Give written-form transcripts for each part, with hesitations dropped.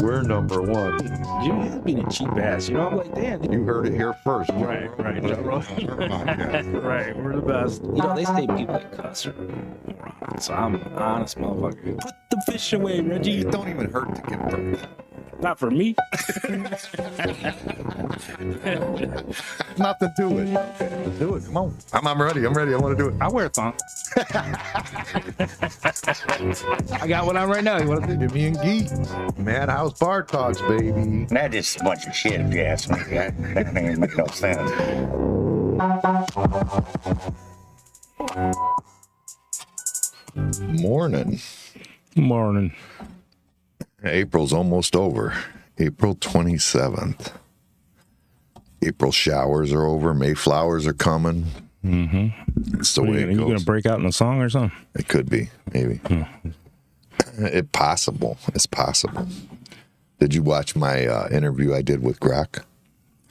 We're number one. Jimmy is being a cheap ass, you know? I'm like, damn. You heard it here first. Right. Right, we're the best. You know, they say people that cuss are morons, so I'm an honest motherfucker. Put the fish away, Reggie. It don't even hurt to get burned. Not for me. Nothing to it. Let's do it. Come on. I'm ready. I want to do it. I wear a thong. I got one on right now. You want to do? Jimmy and Gito. Madhouse Bar Talks, baby. That's just a bunch of shit, if you ask me. That ain't make no sense. Morning. April's almost over. April 27th. April showers are over. Mayflowers are coming. Mm-hmm. It's the way it goes. You gonna break out in a song or something? It could be, maybe. It's possible. Did you watch my interview I did with Grok?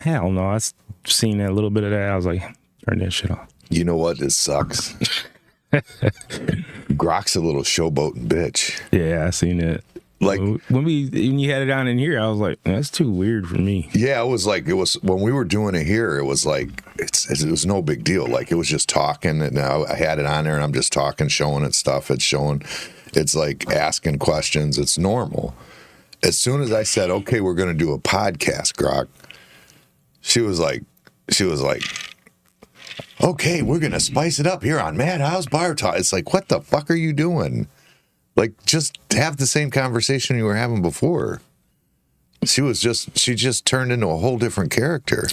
Hell no. I seen a little bit of that. I was like, turn that shit off. You know what? It sucks. Grok's a little showboating bitch. Yeah, I seen it. Like when you had it on in here, I was like, that's too weird for me. Yeah, it was when we were doing it here, it was like it was no big deal. Like it was just talking, and now I had it on there, and I'm just talking, showing it stuff. It's like asking questions. It's normal. As soon as I said, okay, we're gonna do a podcast, Grok, she was like, okay, we're gonna spice it up here on Madhouse Bar Talk. It's like, what the fuck are you doing? Like, just have the same conversation you were having before. She just turned into a whole different character.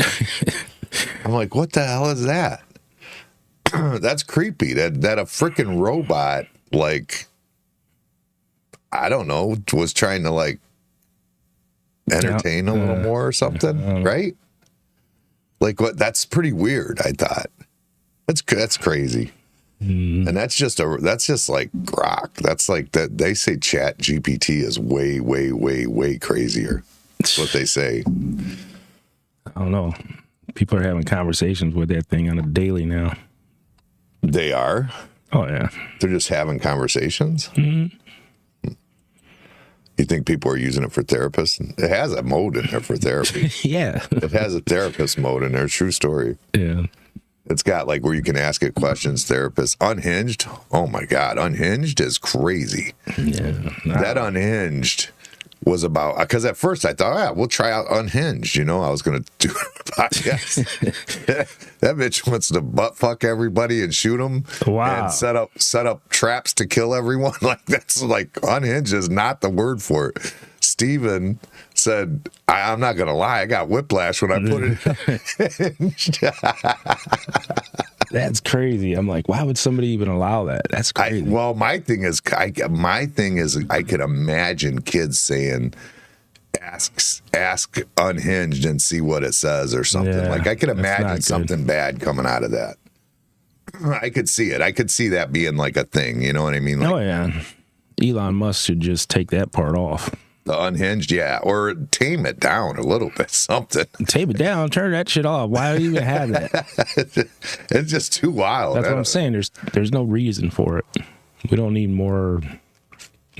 I'm like, what the hell is that? That's creepy. That a freaking robot, like, I don't know, was trying to like entertain a little more or something, right? Like, what? That's pretty weird. I thought that's crazy. And that's just like Grok. That's like that. They say Chat GPT is way, way, way, way crazier. That's what they say. I don't know. People are having conversations with that thing on a daily now. They are? Oh, yeah. They're just having conversations? Mm-hmm. You think people are using it for therapists? It has a mode in there for therapy. Yeah. It has a therapist mode in there. True story. Yeah. It's got like where you can ask it questions, therapist. Unhinged? Oh my God. Unhinged is crazy. Yeah. That Unhinged was about, because at first I thought, we'll try out Unhinged. You know, I was going to do a podcast. That bitch wants to butt fuck everybody and shoot them. Wow. And set up traps to kill everyone. Like, that's like, Unhinged is not the word for it. Steven said, I'm not going to lie, I got whiplash when I put it in. That's crazy. I'm like, why would somebody even allow that? That's crazy. My thing is, I could imagine kids saying, ask Unhinged and see what it says or something. Yeah, like, I could imagine something bad coming out of that. I could see it. I could see that being like a thing. You know what I mean? Like, oh, yeah. Elon Musk should just take that part off. The Unhinged, yeah. Or tame it down a little bit, something. Tame it down, turn that shit off. Why do you even have that? It's just too wild. That's what I'm saying. There's no reason for it. We don't need more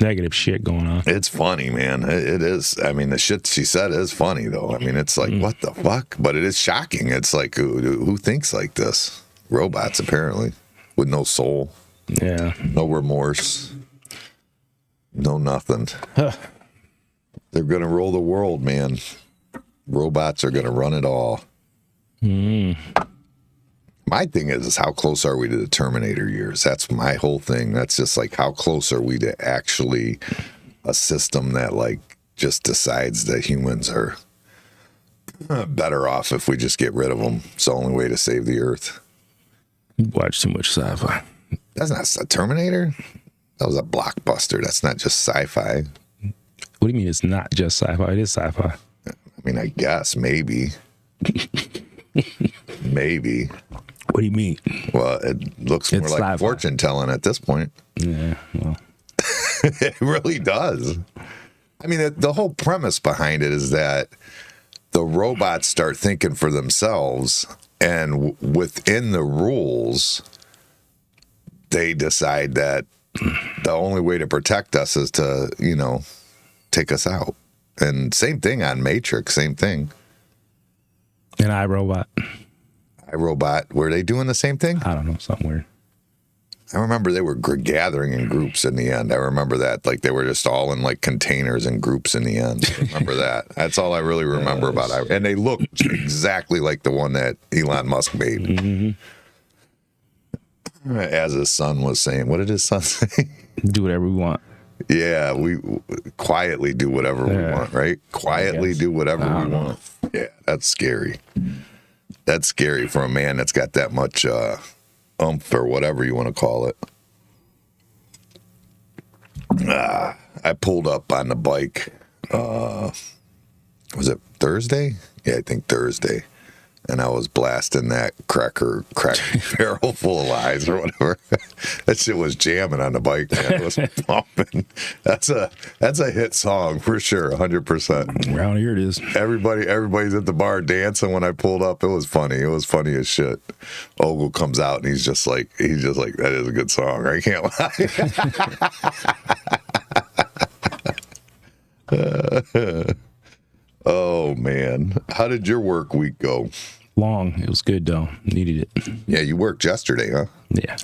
negative shit going on. It's funny, man. It is. I mean, the shit she said is funny, though. I mean, it's like, what the fuck? But it is shocking. It's like, who thinks like this? Robots, apparently, with no soul. Yeah. No remorse. No nothing. Huh. They're going to rule the world, man. Robots are going to run it all. My thing is how close are we to the Terminator years? That's my whole thing. That's just like, how close are we to actually a system that like just decides that humans are better off if we just get rid of them? It's the only way to save the earth. You watch too much sci-fi. That's not a Terminator. That was a blockbuster. That's not just sci-fi. What do you mean it's not just sci-fi? It is sci-fi. I mean, I guess maybe. Maybe. What do you mean? Well, it looks more like sci-fi. fortune telling at this point. Yeah, well. It really does. I mean, the whole premise behind it is that the robots start thinking for themselves, and within the rules, they decide that the only way to protect us is to, take us out. And same thing on Matrix, same thing. And iRobot. iRobot, were they doing the same thing? I don't know, something weird. I remember they were gathering in groups in the end. I remember that. Like, they were just all in, like, containers and groups in the end. I remember that. That's all I really remember about it. And they looked exactly like the one that Elon Musk made. Mm-hmm. As his son was saying. What did his son say? Do whatever we want. Yeah, we quietly do whatever we want, right? Quietly do whatever we want. Yeah, that's scary. That's scary for a man that's got that much oomph or whatever you want to call it. I pulled up on the bike. Was it Thursday? Yeah, I think Thursday. And I was blasting that crack barrel full of lies or whatever. That shit was jamming on the bike, man. It was pumping. That's a hit song for sure, 100%. Around here it is. Everybody's at the bar dancing when I pulled up. It was funny. It was funny as shit. Ogle comes out and he's just like, that is a good song. I can't lie. Oh, man. How did your work week go? Long. It was good, though. Needed it. Yeah, you worked yesterday, huh? Yeah.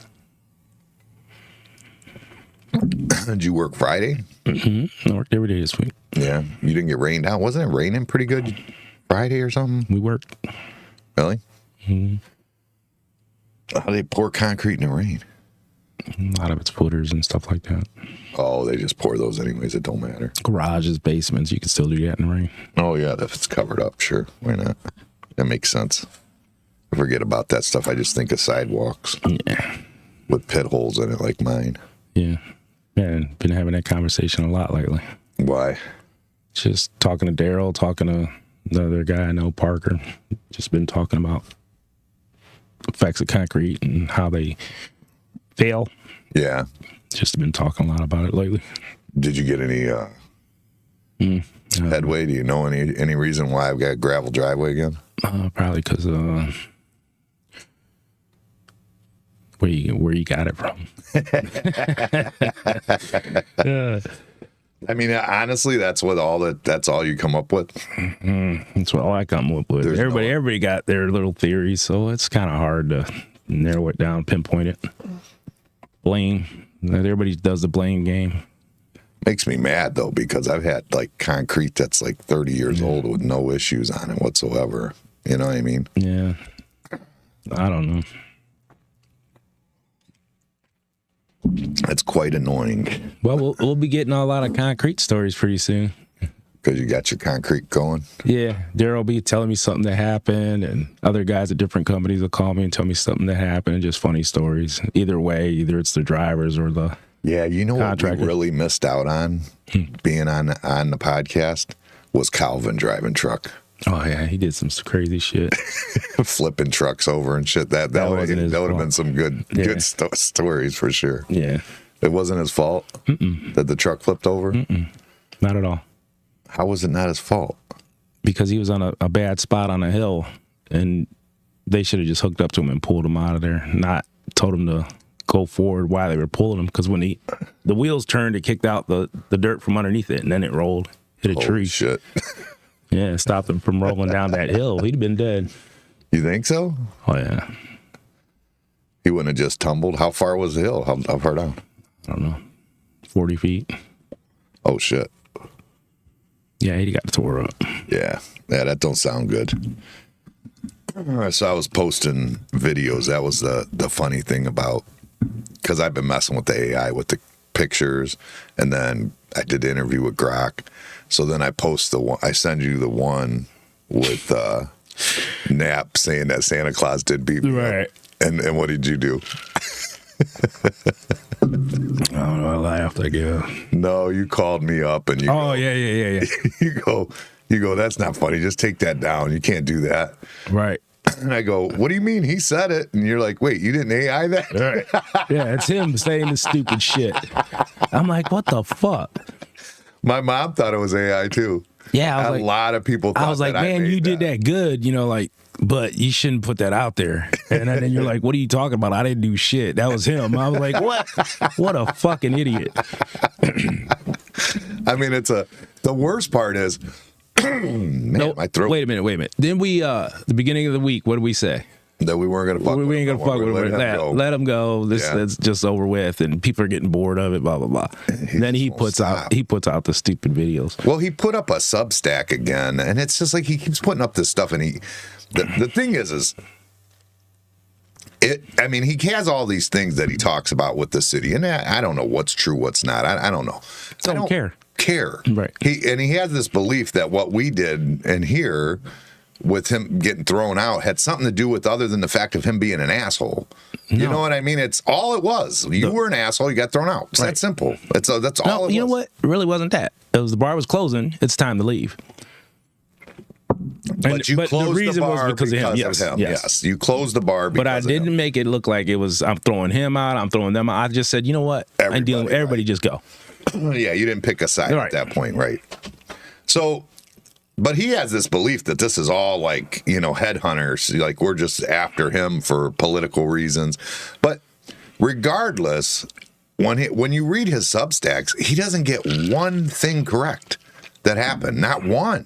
Did you work Friday? Mm-hmm. I worked every day this week. Yeah. You didn't get rained out? Wasn't it raining pretty good Friday or something? We worked. Really? Mm-hmm. How do they pour concrete in the rain? A lot of it's footers and stuff like that. Oh, they just pour those anyways. It don't matter. Garages, basements, you can still do that in the rain. Oh, yeah. If it's covered up, sure. Why not? That makes sense. I forget about that stuff. I just think of sidewalks. Yeah. With pit holes in it like mine. Yeah. Man, been having that conversation a lot lately. Why? Just talking to Daryl, talking to the other guy I know, Parker. Just been talking about effects of concrete and how they fail. Yeah. Just been talking a lot about it lately. Did you get any headway? Do you know any reason why I've got a gravel driveway again? Probably because where you got it from. I mean, honestly, that's all you come up with. That's what I come up with. Everybody got their little theories, so it's kind of hard to narrow it down, pinpoint it. Blame. Everybody does the blame game. Makes me mad though, because I've had like concrete that's like 30 years old with no issues on it whatsoever. You know what I mean? Yeah. I don't know. That's quite annoying. Well, we'll be getting a lot of concrete stories pretty soon. Because you got your concrete going? Yeah. Daryl will be telling me something that happened, and other guys at different companies will call me and tell me something that happened, and just funny stories. Either way, either it's the drivers or the Yeah, you know what we really missed out on being on the podcast was Calvin driving truck. Oh, yeah. He did some crazy shit. Flipping trucks over and shit. That would have been some good stories for sure. Yeah. It wasn't his fault that the truck flipped over? Not at all. How was it not his fault? Because he was on a bad spot on a hill, and they should have just hooked up to him and pulled him out of there, not told him to go forward while they were pulling him. Because when the wheels turned, it kicked out the dirt from underneath it, and then it rolled, hit a tree. Shit. Yeah, stopped him from rolling down that hill. He'd have been dead. You think so? Oh, yeah. He wouldn't have just tumbled? How far was the hill? How far down? I don't know. 40 feet. Oh, shit. Yeah, he got tore up. Yeah, that don't sound good. So I was posting videos. That was the funny thing about, because I've been messing with the AI with the pictures, and then I did the interview with Grok. So then I post I send you the one with Nap saying that Santa Claus did beat me up. And what did you do? I don't know. I laughed, I guess. No, you called me up and you. Oh, yeah. You go. That's not funny. Just take that down. You can't do that. Right. And I go, what do you mean? He said it. And you're like, wait, you didn't AI that? Right. Yeah, it's him saying the stupid shit. I'm like, what the fuck? My mom thought it was AI too. Yeah, a lot of people thought I was like, man, you did that good, but you shouldn't put that out there. And then you're like, what are you talking about? I didn't do shit. That was him. I was like, what? What a fucking idiot. I mean, it's The worst part is, man, No, my throat. Wait a minute. Then we, the beginning of the week, what did we say? That we weren't going to fuck with We ain't him. gonna fuck with him. Let him go. That's just over with, and people are getting bored of it. Blah blah blah. Then he puts out the stupid videos. Well, he put up a Substack again, and it's just like he keeps putting up this stuff. And the thing is it. I mean, he has all these things that he talks about with the city, and I don't know what's true, what's not. I don't know. I don't care. Right. He has this belief that what we did in here with him getting thrown out had something to do with other than the fact of him being an asshole. No. You know what I mean? It's all it was. You were an asshole. You got thrown out. It's that simple. That's all it was. You know what? It really wasn't that. It was the bar was closing. It's time to leave. But closed the reason was because of him. Yes. You closed the bar because But I didn't make it look like it was, I'm throwing him out, I'm throwing them out. I just said, you know what? Everybody just go. Yeah, you didn't pick a side at that point, right? So... But he has this belief that this is all like, headhunters, like we're just after him for political reasons. But regardless, when you read his Substacks, he doesn't get one thing correct that happened, not one.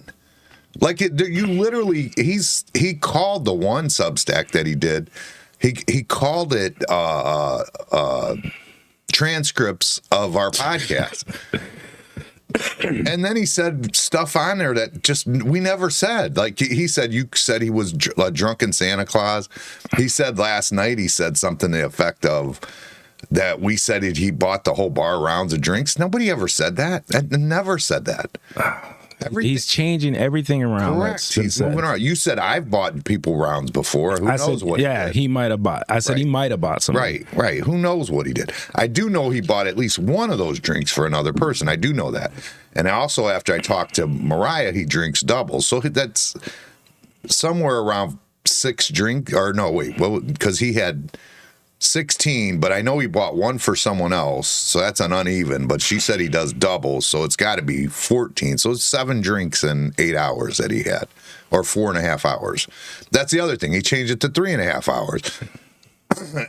Like you literally, he called the one Substack that he did, he called it transcripts of our podcast. And then he said stuff on there that just we never said. Like he said, you said he was a drunken Santa Claus. He said last night, he said something to the effect of that we said he bought the whole bar rounds of drinks. Nobody ever said that. I never said that. He's changing everything around. Correct. He's moving around. You said I've bought people rounds before. Who knows what he did? He might have bought. I said he might have bought some. Right. Who knows what he did? I do know he bought at least one of those drinks for another person. I do know that. And also, after I talked to Mariah, he drinks double. So that's somewhere around 6 drinks. Or no, wait. Well, because he had 16, but I know he bought one for someone else, so that's an uneven, but she said he does doubles, so it's got to be 14. So it's 7 drinks in 8 hours that he had, or 4.5 hours. That's the other thing. He changed it to 3.5 hours.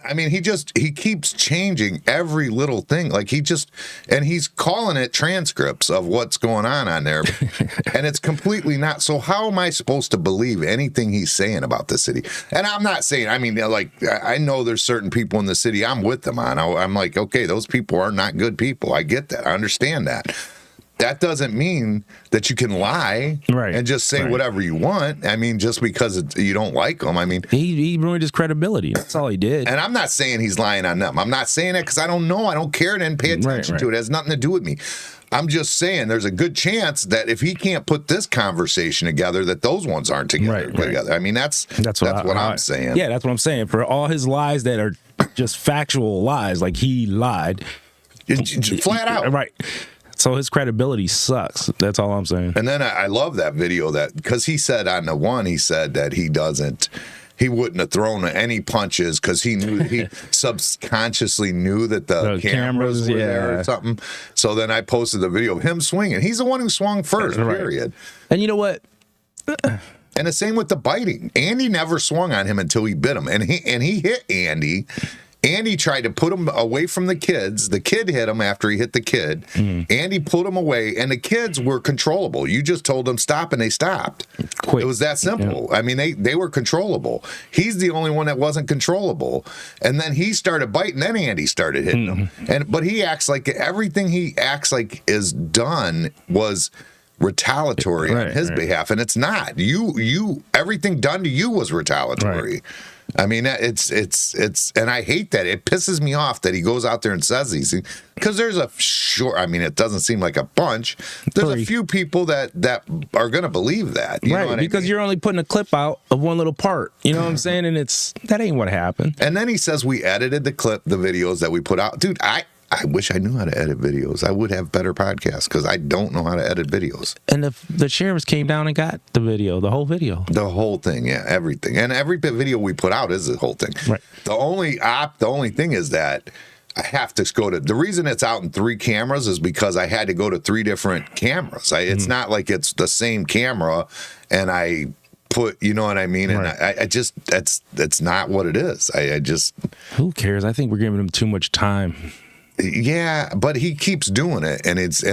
I mean, he keeps changing every little thing. Like and he's calling it transcripts of what's going on there. And it's completely not. So how am I supposed to believe anything he's saying about the city? And I'm not saying, I mean, like, I know there's certain people in the city I'm with them on. I'm like, okay, those people are not good people. I get that. I understand that. That doesn't mean that you can lie and just say whatever you want. I mean, just because you don't like them. I mean, he ruined his credibility. That's all he did. And I'm not saying he's lying on them. I'm not saying that because I don't know. I don't care and didn't pay attention to it. It has nothing to do with me. I'm just saying there's a good chance that if he can't put this conversation together, that those ones aren't together. I mean, that's what I'm saying. Yeah, that's what I'm saying. For all his lies that are just factual lies, like he lied. Flat out. Right. So his credibility sucks. That's all I'm saying. And then I love that video because he said on the one, he said that he wouldn't have thrown any punches because he subconsciously knew that the cameras were there or something. So then I posted the video of him swinging. He's the one who swung first, period. And you know what? And the same with the biting. Andy never swung on him until he bit him. And he hit Andy. Andy tried to put him away from the kids. The kid hit him after he hit the kid. Andy pulled him away, and the kids were controllable. You just told them stop, and they stopped. Quick. It was that simple. Yeah. I mean, they were controllable. He's the only one that wasn't controllable. And then he started biting, then Andy started hitting him. But he acts like everything he acts like is done was retaliatory on his behalf, and it's not. You everything done to you was retaliatory. I mean, it's and I hate that. It pisses me off that he goes out there and says these things because there's I mean, it doesn't seem like a bunch. There's a few people that are going to believe that. You know what because I mean? You're only putting a clip out of one little part. You know what I'm saying? And that ain't what happened. And then he says we edited the videos that we put out. Dude, I wish I knew how to edit videos. I would have better podcasts because I don't know how to edit videos. And if the sheriffs came down and got the whole video. The whole thing, yeah, everything. And every video we put out is the whole thing. Right. The only thing is that I have to go to, the reason it's out in 3 cameras is because I had to go to 3 different cameras. It's not like it's the same camera and I put, you know what I mean? And I just, that's not what it is. I just. Who cares? I think we're giving him too much time. Yeah, but he keeps doing it, and it's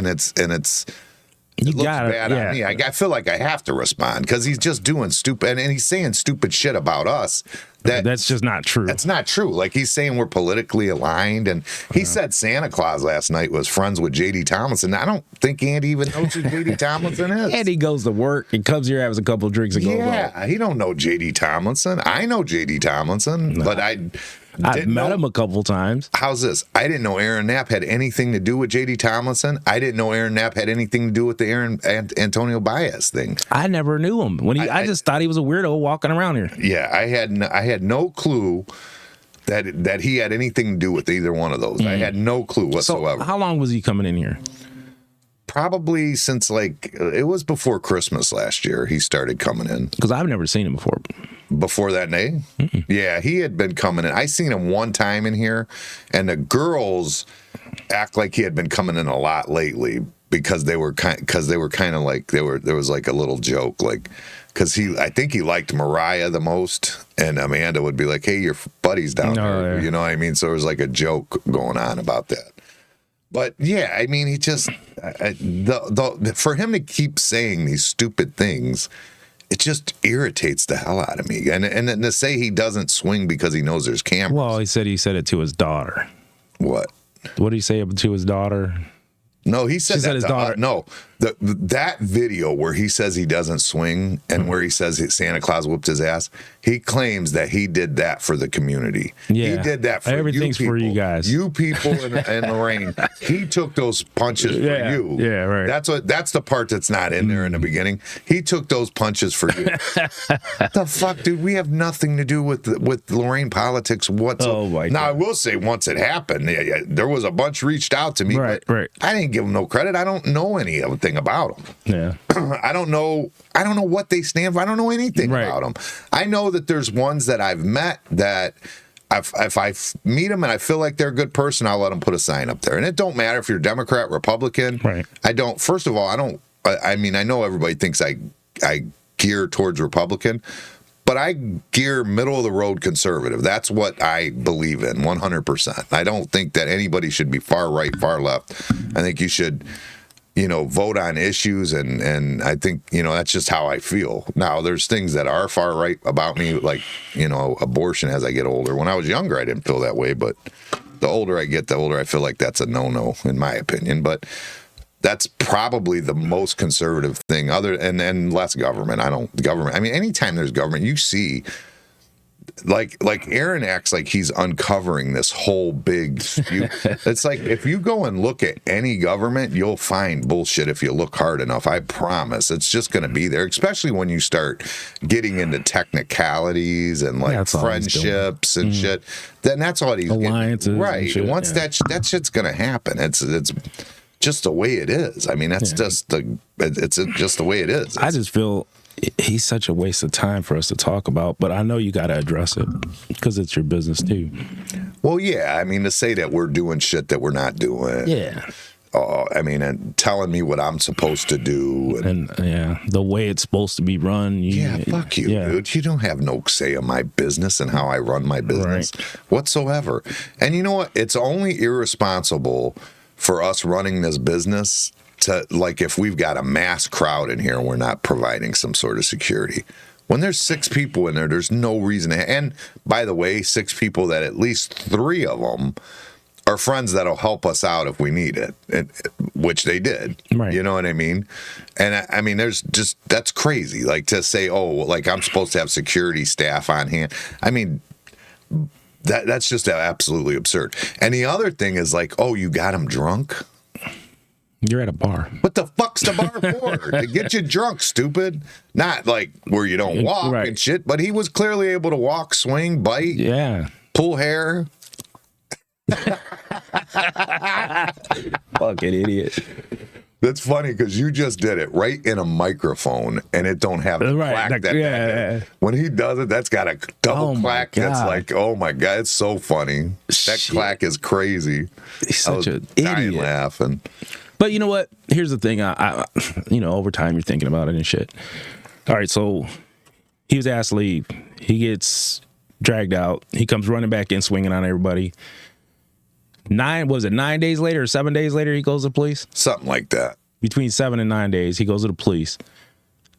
it looks got it, bad yeah. on me. I feel like I have to respond because he's just doing stupid, and he's saying stupid shit about us. That's just not true. That's not true. Like he's saying we're politically aligned, and he said Santa Claus last night was friends with J.D. Tomlinson. I don't think Andy even knows who J.D. Tomlinson is. Andy goes to work and comes here, has a couple of drinks, and goes home. Yeah, he don't know J.D. Tomlinson. I know J.D. Tomlinson, but I've met him a couple times. How's this? I didn't know Aaron Knapp had anything to do with J.D. Tomlinson. I didn't know Aaron Knapp had anything to do with the Antonio Baez thing. I never knew him. I just thought he was a weirdo walking around here. Yeah, I had no clue that he had anything to do with either one of those. I had no clue whatsoever. So how long was he coming in here? Probably since it was before Christmas last year. He started coming in. Because I've never seen him before. Before that day? Yeah, he had been coming in. I seen him one time in here, and the girls act like he had been coming in a lot lately because they were kind of like there was like a little joke because I think he liked Mariah the most, and Amanda would be like, "Hey, your buddy's down there," yeah. You know what I mean? So there was like a joke going on about that. But yeah, I mean, he just for him to keep saying these stupid things, it just irritates the hell out of me. And then to say he doesn't swing because he knows there's cameras. Well, he said it to his daughter. What? What did he say to his daughter? No, he said his daughter. No, that video where he says he doesn't swing and where he says Santa Claus whooped his ass, he claims that he did that for the community. Yeah. He did that for everything's you people. for you guys. You people in Lorraine. He took those punches for you. Yeah, right. That's the part that's not in there in the beginning. He took those punches for you. The fuck, dude? We have nothing to do with Lorraine politics whatsoever. Oh my God. Now I will say, once it happened, there was a bunch reached out to me, right. I didn't give them no credit. I don't know anything about them. Yeah. I don't know what they stand for. I don't know anything about them. I know that there's ones that I've met that if I meet them and I feel like they're a good person, I'll let them put a sign up there. And it don't matter if you're Democrat, Republican. Right. First of all, I mean, I know everybody thinks I gear towards Republican, but I gear middle of the road conservative. That's what I believe in 100%. I don't think that anybody should be far right, far left. I think you should, vote on issues, and I think, that's just how I feel. Now, there's things that are far right about me, like, abortion as I get older. When I was younger, I didn't feel that way, but the older I get, the older I feel like that's a no-no, in my opinion. But that's probably the most conservative thing, and less government. I mean, anytime there's government, you see, like Aaron acts like he's uncovering this whole big dispute. It's like, if you go and look at any government, you'll find bullshit if you look hard enough. I promise. It's just going to be there, especially when you start getting into technicalities and friendships and shit. Then that's all he's alliances, right? Shit, once that shit's going to happen, it's just the way it is. I mean, that's just just the way it is. I just feel he's such a waste of time for us to talk about, but I know you got to address it because it's your business too. Well, yeah. I mean, to say that we're doing shit that we're not doing. Yeah. I mean, and telling me what I'm supposed to do. And the way it's supposed to be run. Fuck you, dude. You don't have no say in my business and how I run my business whatsoever. And you know what? It's only irresponsible for us running this business to, like, if we've got a mass crowd in here and we're not providing some sort of security. When there's 6 people in there, there's no reason to. And by the way, 6 people that at least 3 of them are friends that'll help us out if we need it, which they did. Right. You know what I mean? And I mean, that's crazy. Like, to say, like, I'm supposed to have security staff on hand. I mean, that's just absolutely absurd. And the other thing is like, you got him drunk? You're at a bar. What the fuck's the bar for? To get you drunk, stupid. Not like where you don't walk and shit, but he was clearly able to walk, swing, bite, pull hair. Fucking idiot. That's funny because you just did it right in a microphone and it don't have the clack that. When he does it, that's got a double clack. That's like, oh my God, it's so funny. That clack is crazy. He's such an idiot. Laughing. But you know what? Here's the thing. I over time you're thinking about it and shit. All right, so he was asked to leave. He gets dragged out. He comes running back in, swinging on everybody. 9 days later or 7 days later, he goes to police? Something like that. between 7 and 9 days. He goes to the police.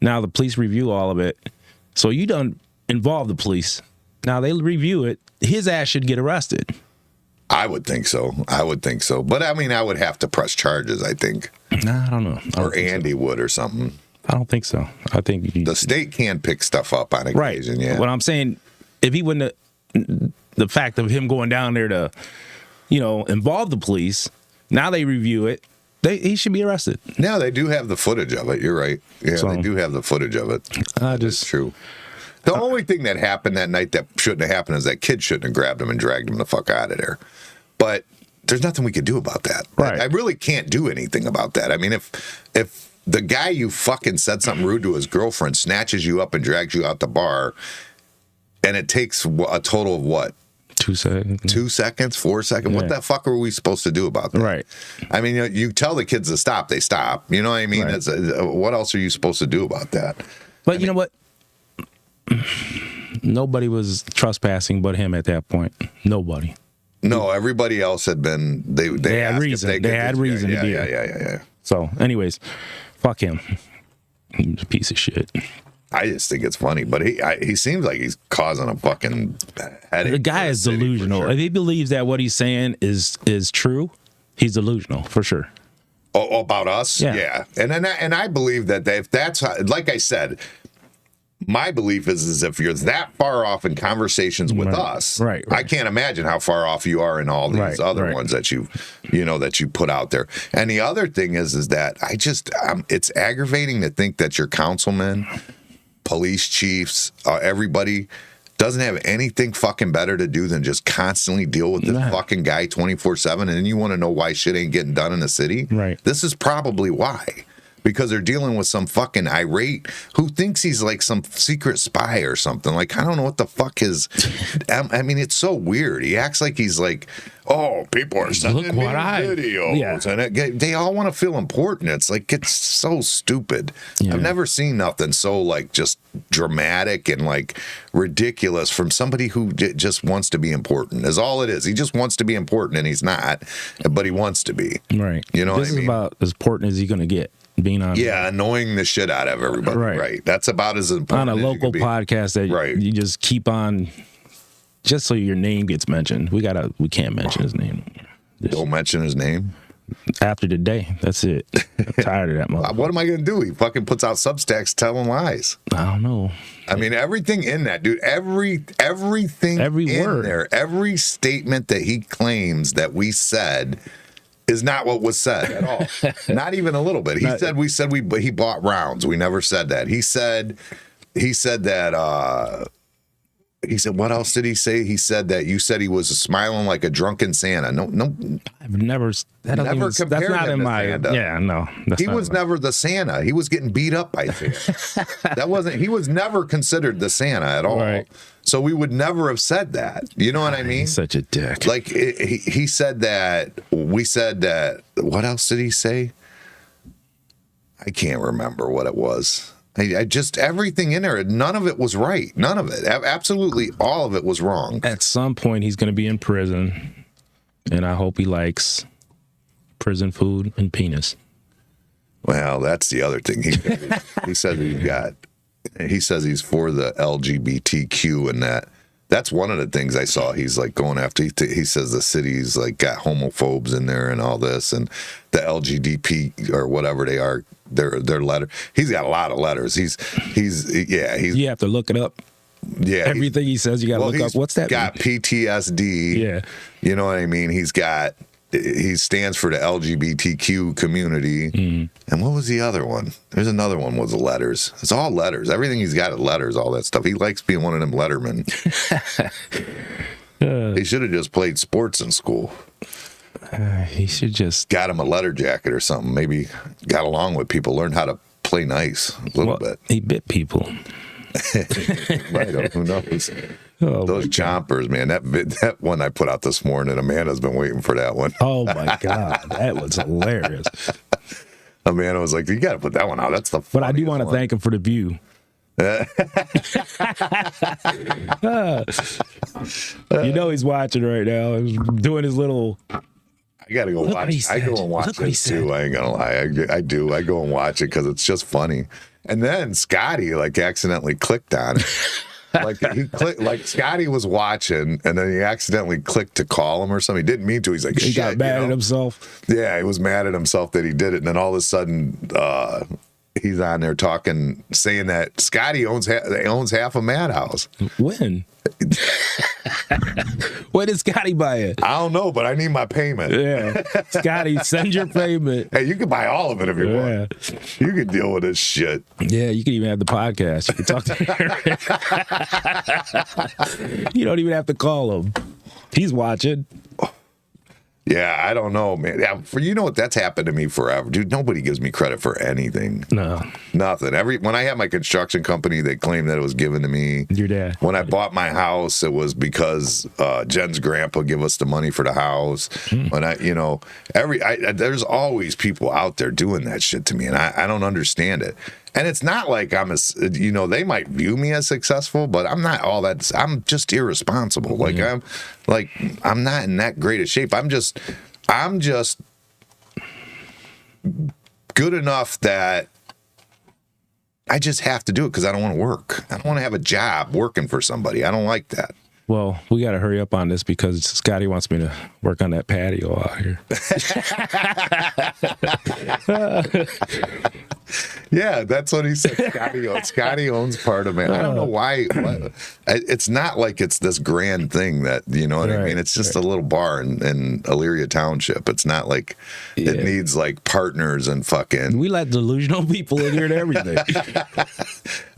Now the police review all of it. So you done involve the police. Now they review it. His ass should get arrested. I would think so. But I mean, I would have to press charges, I think. Nah, I don't know. Or Andy would or something. I don't think so. I think the state can pick stuff up on occasion, right. Yeah. What I'm saying, if he wouldn't have, the fact of him going down there to, involve the police, now they review it, he should be arrested. Now they do have the footage of it. You're right. Yeah, they do have the footage of it. It's true. The only thing that happened that night that shouldn't have happened is that kid shouldn't have grabbed him and dragged him the fuck out of there. But there's nothing we could do about that. Right. I really can't do anything about that. I mean, if the guy you fucking said something rude to his girlfriend snatches you up and drags you out the bar, and it takes a total of what? 2 seconds. 2 seconds, 4 seconds. Yeah. What the fuck are we supposed to do about that? Right. I mean, you tell the kids to stop, they stop. You know what I mean? Right. What else are you supposed to do about that? But you know what? Nobody was trespassing but him at that point. Nobody. No, everybody else had been. They had reason. They had reason to do it. Yeah. So, anyways, fuck him. He's a piece of shit. I just think it's funny, but he seems like he's causing a fucking headache. The guy is delusional. Sure. If he believes that what he's saying is true, he's delusional for sure. Oh, about us? Yeah. And I believe that if that's how, like I said, my belief is if you're that far off in conversations with us, right. I can't imagine how far off you are in all these other ones that that you put out there. And the other thing is that it's aggravating to think that your councilmen, police chiefs, everybody doesn't have anything fucking better to do than just constantly deal with this fucking guy 24/7. And then you want to know why shit ain't getting done in the city? Right. This is probably why. Because they're dealing with some fucking irate who thinks he's like some secret spy or something. Like, I don't know what the fuck is. I mean, it's so weird. He acts like he's like, oh, people are sending me videos. Yeah. And they all want to feel important. It's like, it's so stupid. Yeah. I've never seen nothing so like just dramatic and like ridiculous from somebody who just wants to be important. Is all it is. He just wants to be important and he's not, but he wants to be. Right. You know what I This mean? is about as important as he's going to get. Being on, annoying the shit out of everybody. Right. That's about as important on a local podcast that you just keep on, just so your name gets mentioned. We can't mention his name. Don't mention his name after today. That's it. I'm tired of that motherfucker. What am I gonna do? He fucking puts out Substacks telling lies. I don't know. I mean, everything in that, dude. Everything every in word there, every statement that he claims that we said is not what was said at all. Not even a little bit. He said he bought rounds. We never said that. He said that he said, what else did he say? He said that you said he was smiling like a drunken Santa. No. I've never compared that's not him in to my Santa. Yeah, no. He was never the Santa. He was getting beat up by Santa. He was never considered the Santa at all. Right. So we would never have said that. You know what I mean? He's such a dick. Like he said that. We said that. What else did he say? I can't remember what it was. I just everything in there. None of it was right. None of it. Absolutely, all of it was wrong. At some point, he's going to be in prison, and I hope he likes prison food and penis. Well, that's the other thing. He said he says he's for the LGBTQ and that. That's one of the things I saw. He's like going after. He says the city's like got homophobes in there and all this, and the LGBT or whatever they are. Their letter. He's got a lot of letters. He's You have to look it up. Yeah, everything he says, you got to look up. What's that? Got mean? PTSD. Yeah, you know what I mean. He stands for the LGBTQ community. And what was the other one? There's another one was the letters. It's all letters. Everything he's got is letters, all that stuff. He likes being one of them lettermen. He should have just played sports in school. He should just got him a letter jacket or something. Maybe got along with people, learned how to play nice a little bit. He bit people. Right, who knows? Those chompers, man. That one I put out this morning, Amanda's been waiting for that one. Oh my God, that was hilarious. Amanda was like, you got to put that one out. That's the funniest. But I do want to thank him for the view. You know he's watching right now. He's doing his little I gotta go Look what he watch. I said. go and watch Look what he this too. said. I ain't gonna lie. I do. I go and watch it because it's just funny. And then Scotty like accidentally clicked on it. Like he clicked. Like Scotty was watching, and then he accidentally clicked to call him or something. He didn't mean to. He's like, He shit. got mad you know? at himself. Yeah, he was mad at himself that he did it, and then all of a sudden, he's on there talking, saying that Scotty owns half of Madhouse. When? When did Scotty buy it? I don't know, but I need my payment. Yeah. Scotty, send your payment. Hey, you can buy all of it if you Yeah. want. You can deal with this shit. Yeah, you can even have the podcast. You can talk to him. You don't even have to call him. He's watching. Yeah, I don't know, man. Yeah, you know what? That's happened to me forever, dude. Nobody gives me credit for anything. No. Nothing. When I had my construction company, they claimed that it was given to me. Your dad. When I bought my house, it was because Jen's grandpa gave us the money for the house. When there's always people out there doing that shit to me, and I don't understand it. And it's not like they might view me as successful, but I'm not all that. I'm just irresponsible. Like I'm not in that great a shape. I'm just good enough that I just have to do it because I don't want to work. I don't want to have a job working for somebody. I don't like that. Well, we got to hurry up on this because Scotty wants me to work on that patio out here. Yeah, that's what he said. Scotty owns part of it. I don't know why. It's not like it's this grand thing that, you know what I mean? It's just a little bar in Elyria Township. It's not like it needs like partners and fucking. We let delusional people in here and everything.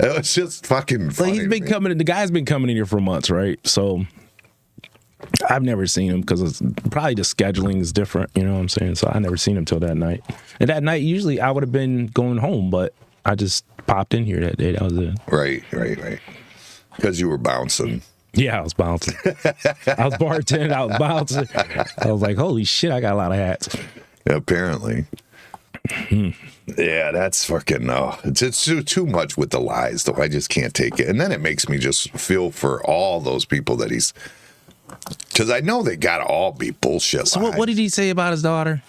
It was just fucking funny. He's been coming in. The guy's been coming in here for months, right? So I've never seen him because it's probably the scheduling is different. You know what I'm saying? So I never seen him till that night. And that night, usually I would have been going home, but I just popped in here that day. That was it. Right. Because you were bouncing. Yeah, I was bouncing. I was bartending. I was bouncing. I was like, holy shit, I got a lot of hats. Apparently. Yeah, that's fucking it's too much with the lies, though. I just can't take it. And then it makes me just feel for all those people that he's, because I know they gotta all be bullshit. So what did he say about his daughter?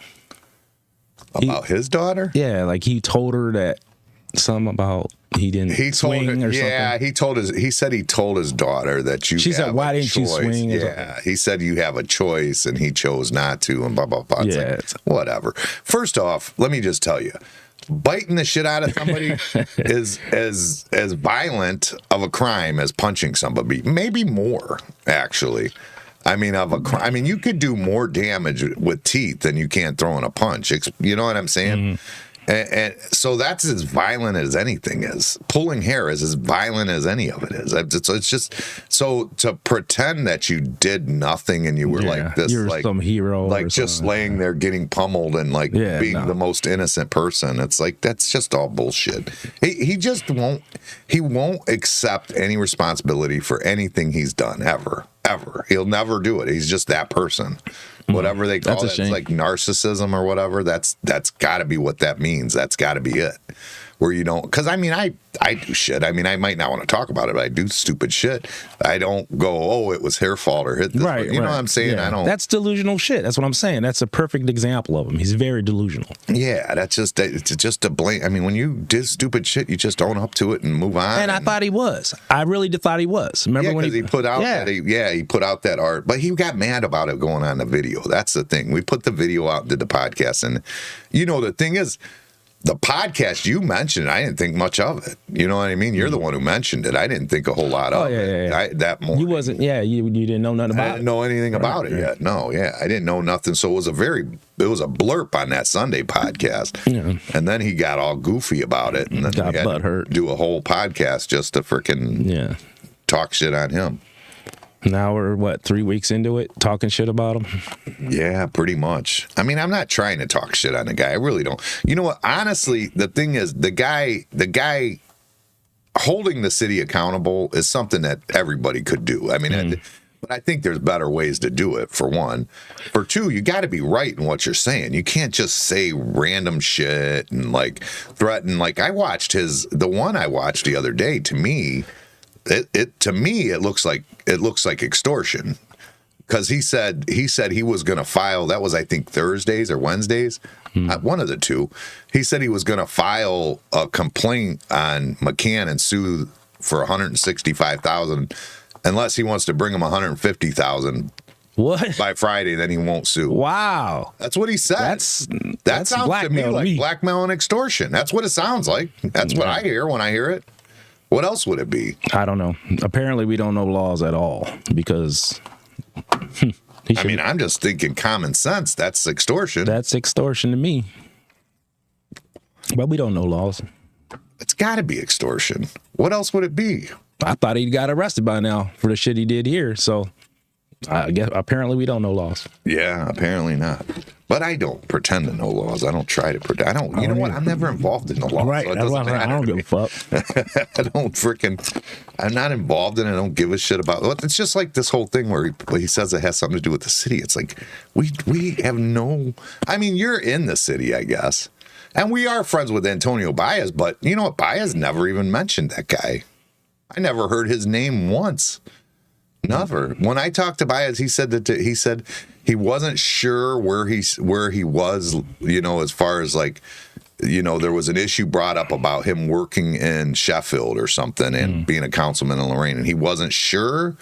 About his daughter? Yeah, like he told her that something about he didn't swing or something. Yeah, he said he told his daughter that She said, why didn't you swing? Yeah, he said you have a choice and he chose not to and blah, blah, blah. It's Yeah. like, whatever. First off, let me just tell you, biting the shit out of somebody is as violent of a crime as punching somebody. Maybe more, actually. I mean, you could do more damage with teeth than you can throwing a punch. You know what I'm saying? Mm-hmm. And so that's as violent as anything is. Pulling hair is as violent as any of it is. It's just so to pretend that you did nothing and you were like this, you're like some hero, like just laying there getting pummeled and like being the most innocent person. It's like that's just all bullshit. He just won't. He won't accept any responsibility for anything he's done ever. He'll never do it. He's just that person. Whatever they call it, it's like narcissism or whatever. That's got to be what that means. That's got to be it. Where you don't, because I mean, I do shit. I mean, I might not want to talk about it, but I do stupid shit. I don't go, oh, it was her fault or hit this. Right, you know what I'm saying? Yeah. I don't. That's delusional shit. That's what I'm saying. That's a perfect example of him. He's very delusional. Yeah, it's just a blame. I mean, when you did stupid shit, you just own up to it and move on. And I thought he was. I really thought he was. Remember when he put out he put out that art, but he got mad about it going on the video. That's the thing. We put the video out, did the podcast, and the thing is, the podcast you mentioned, I didn't think much of it. You know what I mean? You're the one who mentioned it. I didn't think a whole lot of it. Yeah. That morning. You wasn't. Yeah, you didn't know nothing about it. I didn't know anything about it yet. No, I didn't know nothing. So it was a blurb on that Sunday podcast. Yeah. And then he got all goofy about it, and then got we had butthurt. to do a whole podcast just to freaking talk shit on him. Now we're 3 weeks into it, talking shit about him. Yeah, pretty much. I mean, I'm not trying to talk shit on the guy. I really don't. You know what? Honestly, the thing is, the guy holding the city accountable is something that everybody could do. I mean, but I think there's better ways to do it. For one, for two, you got to be right in what you're saying. You can't just say random shit and like threaten. Like I watched the one I watched the other day. To me, it looks like extortion. because he said he was going to file. That was, I think, Thursdays or Wednesdays, one of the two. He said he was going to file a complaint on McCann and sue for $165,000 unless he wants to bring him $150,000 What? by Friday. Then he won't sue. Wow. That's what he said. That sounds to me like blackmail and extortion. That's what it sounds like. That's what I hear when I hear it. What else would it be? I don't know. Apparently, we don't know laws at all because. I mean, I'm just thinking common sense. That's extortion. That's extortion to me. But we don't know laws. It's got to be extortion. What else would it be? I thought he got arrested by now for the shit he did here. So I guess apparently we don't know laws. Yeah, apparently not. But I don't pretend to know laws. I don't try to pretend. I don't. You know what? I'm never involved in the law. Right. So That's why I don't give a fuck. I'm not involved in it. I don't give a shit about it. It's just like this whole thing where he says it has something to do with the city. It's like we have no. I mean, you're in the city, I guess, and we are friends with Antonio Baez. But you know what? Baez never even mentioned that guy. I never heard his name once. Never. When I talked to Baez, he said he wasn't sure where he was, you know, as far as like, you know, there was an issue brought up about him working in Sheffield or something and being a councilman in Lorraine, and he wasn't sure,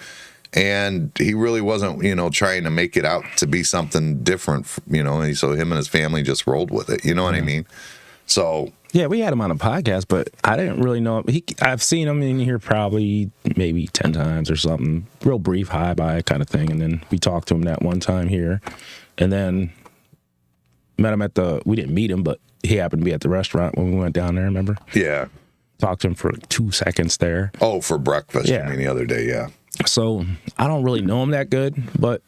and he really wasn't, you know, trying to make it out to be something different, you know, and so him and his family just rolled with it. You know what I mean? So. Yeah, we had him on a podcast, but I didn't really know him. I've seen him in here probably maybe 10 times or something. Real brief, hi, bye kind of thing. And then we talked to him that one time here. And then met him we didn't meet him, but he happened to be at the restaurant when we went down there, remember? Yeah. Talked to him for 2 seconds there. Oh, for breakfast, yeah. I mean, the other day, yeah. So I don't really know him that good, but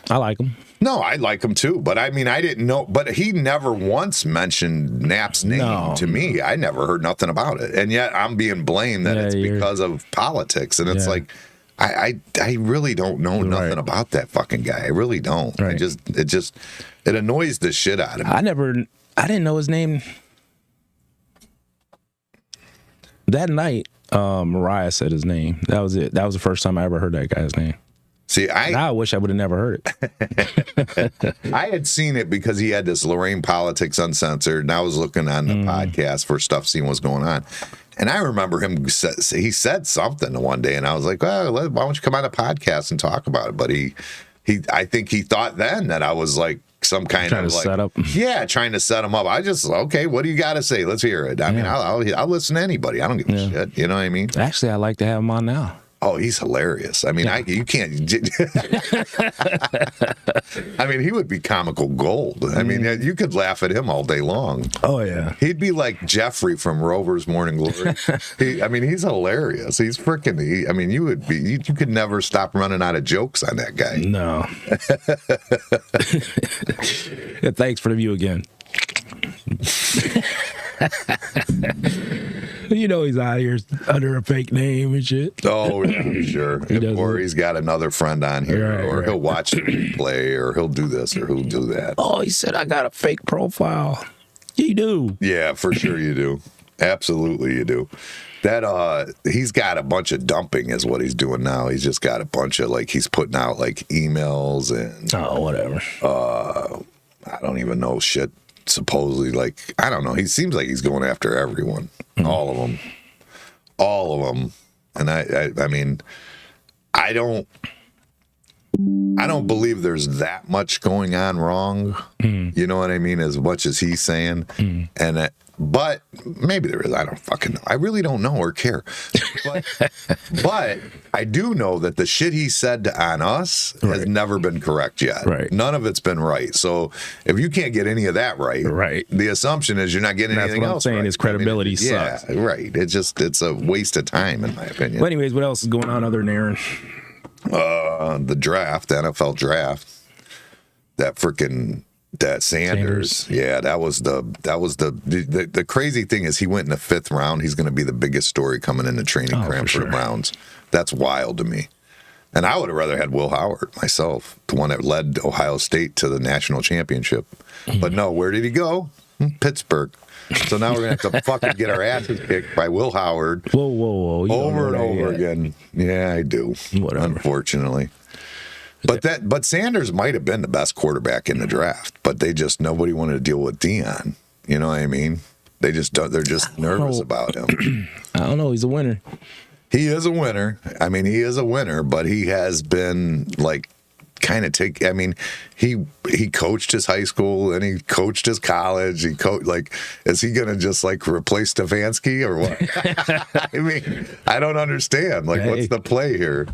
I like him. No, I like him too, but I mean, I didn't know, but he never once mentioned Knapp's name to me. I never heard nothing about it. And yet I'm being blamed that it's because of politics. And it's like, I really don't know nothing about that fucking guy. I really don't. Right. It annoys the shit out of me. I didn't know his name. That night, Mariah said his name. That was it. That was the first time I ever heard that guy's name. See, now I wish I would have never heard it. I had seen it because he had this Lorraine Politics Uncensored, and I was looking on the podcast for stuff, seeing what's going on. And I remember he said something one day, and I was like, well, why don't you come on the podcast and talk about it? But I think he thought then that I was like some kind of like set up. Yeah, trying to set him up. I just, okay, what do you got to say? Let's hear it. I mean, I'll listen to anybody. I don't give a shit. You know what I mean? Actually, I'd like to have him on now. Oh, he's hilarious. I mean, you can't. I mean, he would be comical gold. I mean, you could laugh at him all day long. Oh, yeah. He'd be like Jeffrey from Rover's Morning Glory. He's hilarious. He's freaking. I mean, you could never stop running out of jokes on that guy. No. Yeah, thanks for the view again. You know he's out here under a fake name and shit. Oh, yeah, sure. Or he's got another friend on here, or he'll watch the replay, or he'll do this, or he'll do that. Oh, he said, I got a fake profile. You do. Yeah, for sure you do. Absolutely you do. That he's got a bunch of dumping is what he's doing now. He's just got a bunch of, like, he's putting out, like, emails and... Oh, whatever. I don't even know shit. Supposedly, like, I don't know. He seems like he's going after everyone, all of them. And I mean, I don't believe there's that much going on wrong. You know what I mean? As much as he's saying, but maybe there is. I don't fucking know. I really don't know or care. But I do know that the shit he said on us has never been correct yet. Right. None of it's been right. So if you can't get any of that right, the assumption is you're not getting anything else. That's what I'm saying. His credibility sucks. Yeah, right. It's a waste of time, in my opinion. Well, anyways, what else is going on other than Aaron? The draft, the NFL draft. That Sanders. Yeah, that was the crazy thing is he went in the 5th round. He's going to be the biggest story coming in the training camp for the Browns. That's wild to me. And I would have rather had Will Howard myself, the one that led Ohio State to the national championship. But no, where did he go? Pittsburgh. So now we're going to have to fucking get our asses kicked by Will Howard. Whoa. Over and over again. Yeah, I do. Whatever. Unfortunately. But Sanders might have been the best quarterback in the draft, but nobody wanted to deal with Dion. You know what I mean? They're just nervous about him. I don't know. He's a winner. He is a winner. I mean, he is a winner, but he has been like he coached his high school and he coached his college. Is he gonna just like replace Stefanski or what? I mean, I don't understand. Like, what's the play here?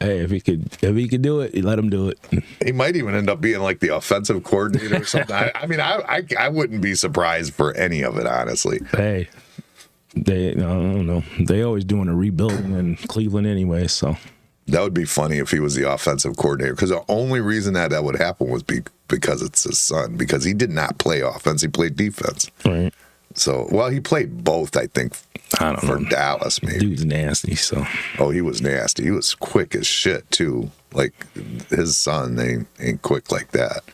Hey, if he could do it, let him do it. He might even end up being like the offensive coordinator or something. I wouldn't be surprised for any of it, honestly. Hey, I don't know. They always doing a rebuilding in Cleveland anyway, so. That would be funny if he was the offensive coordinator, because the only reason that would happen was because it's his son, because he did not play offense. He played defense. Right. So, well, he played both, I think, for Dallas, maybe. Dude's nasty, so. Oh, he was nasty. He was quick as shit, too. Like, his son, they ain't quick like that.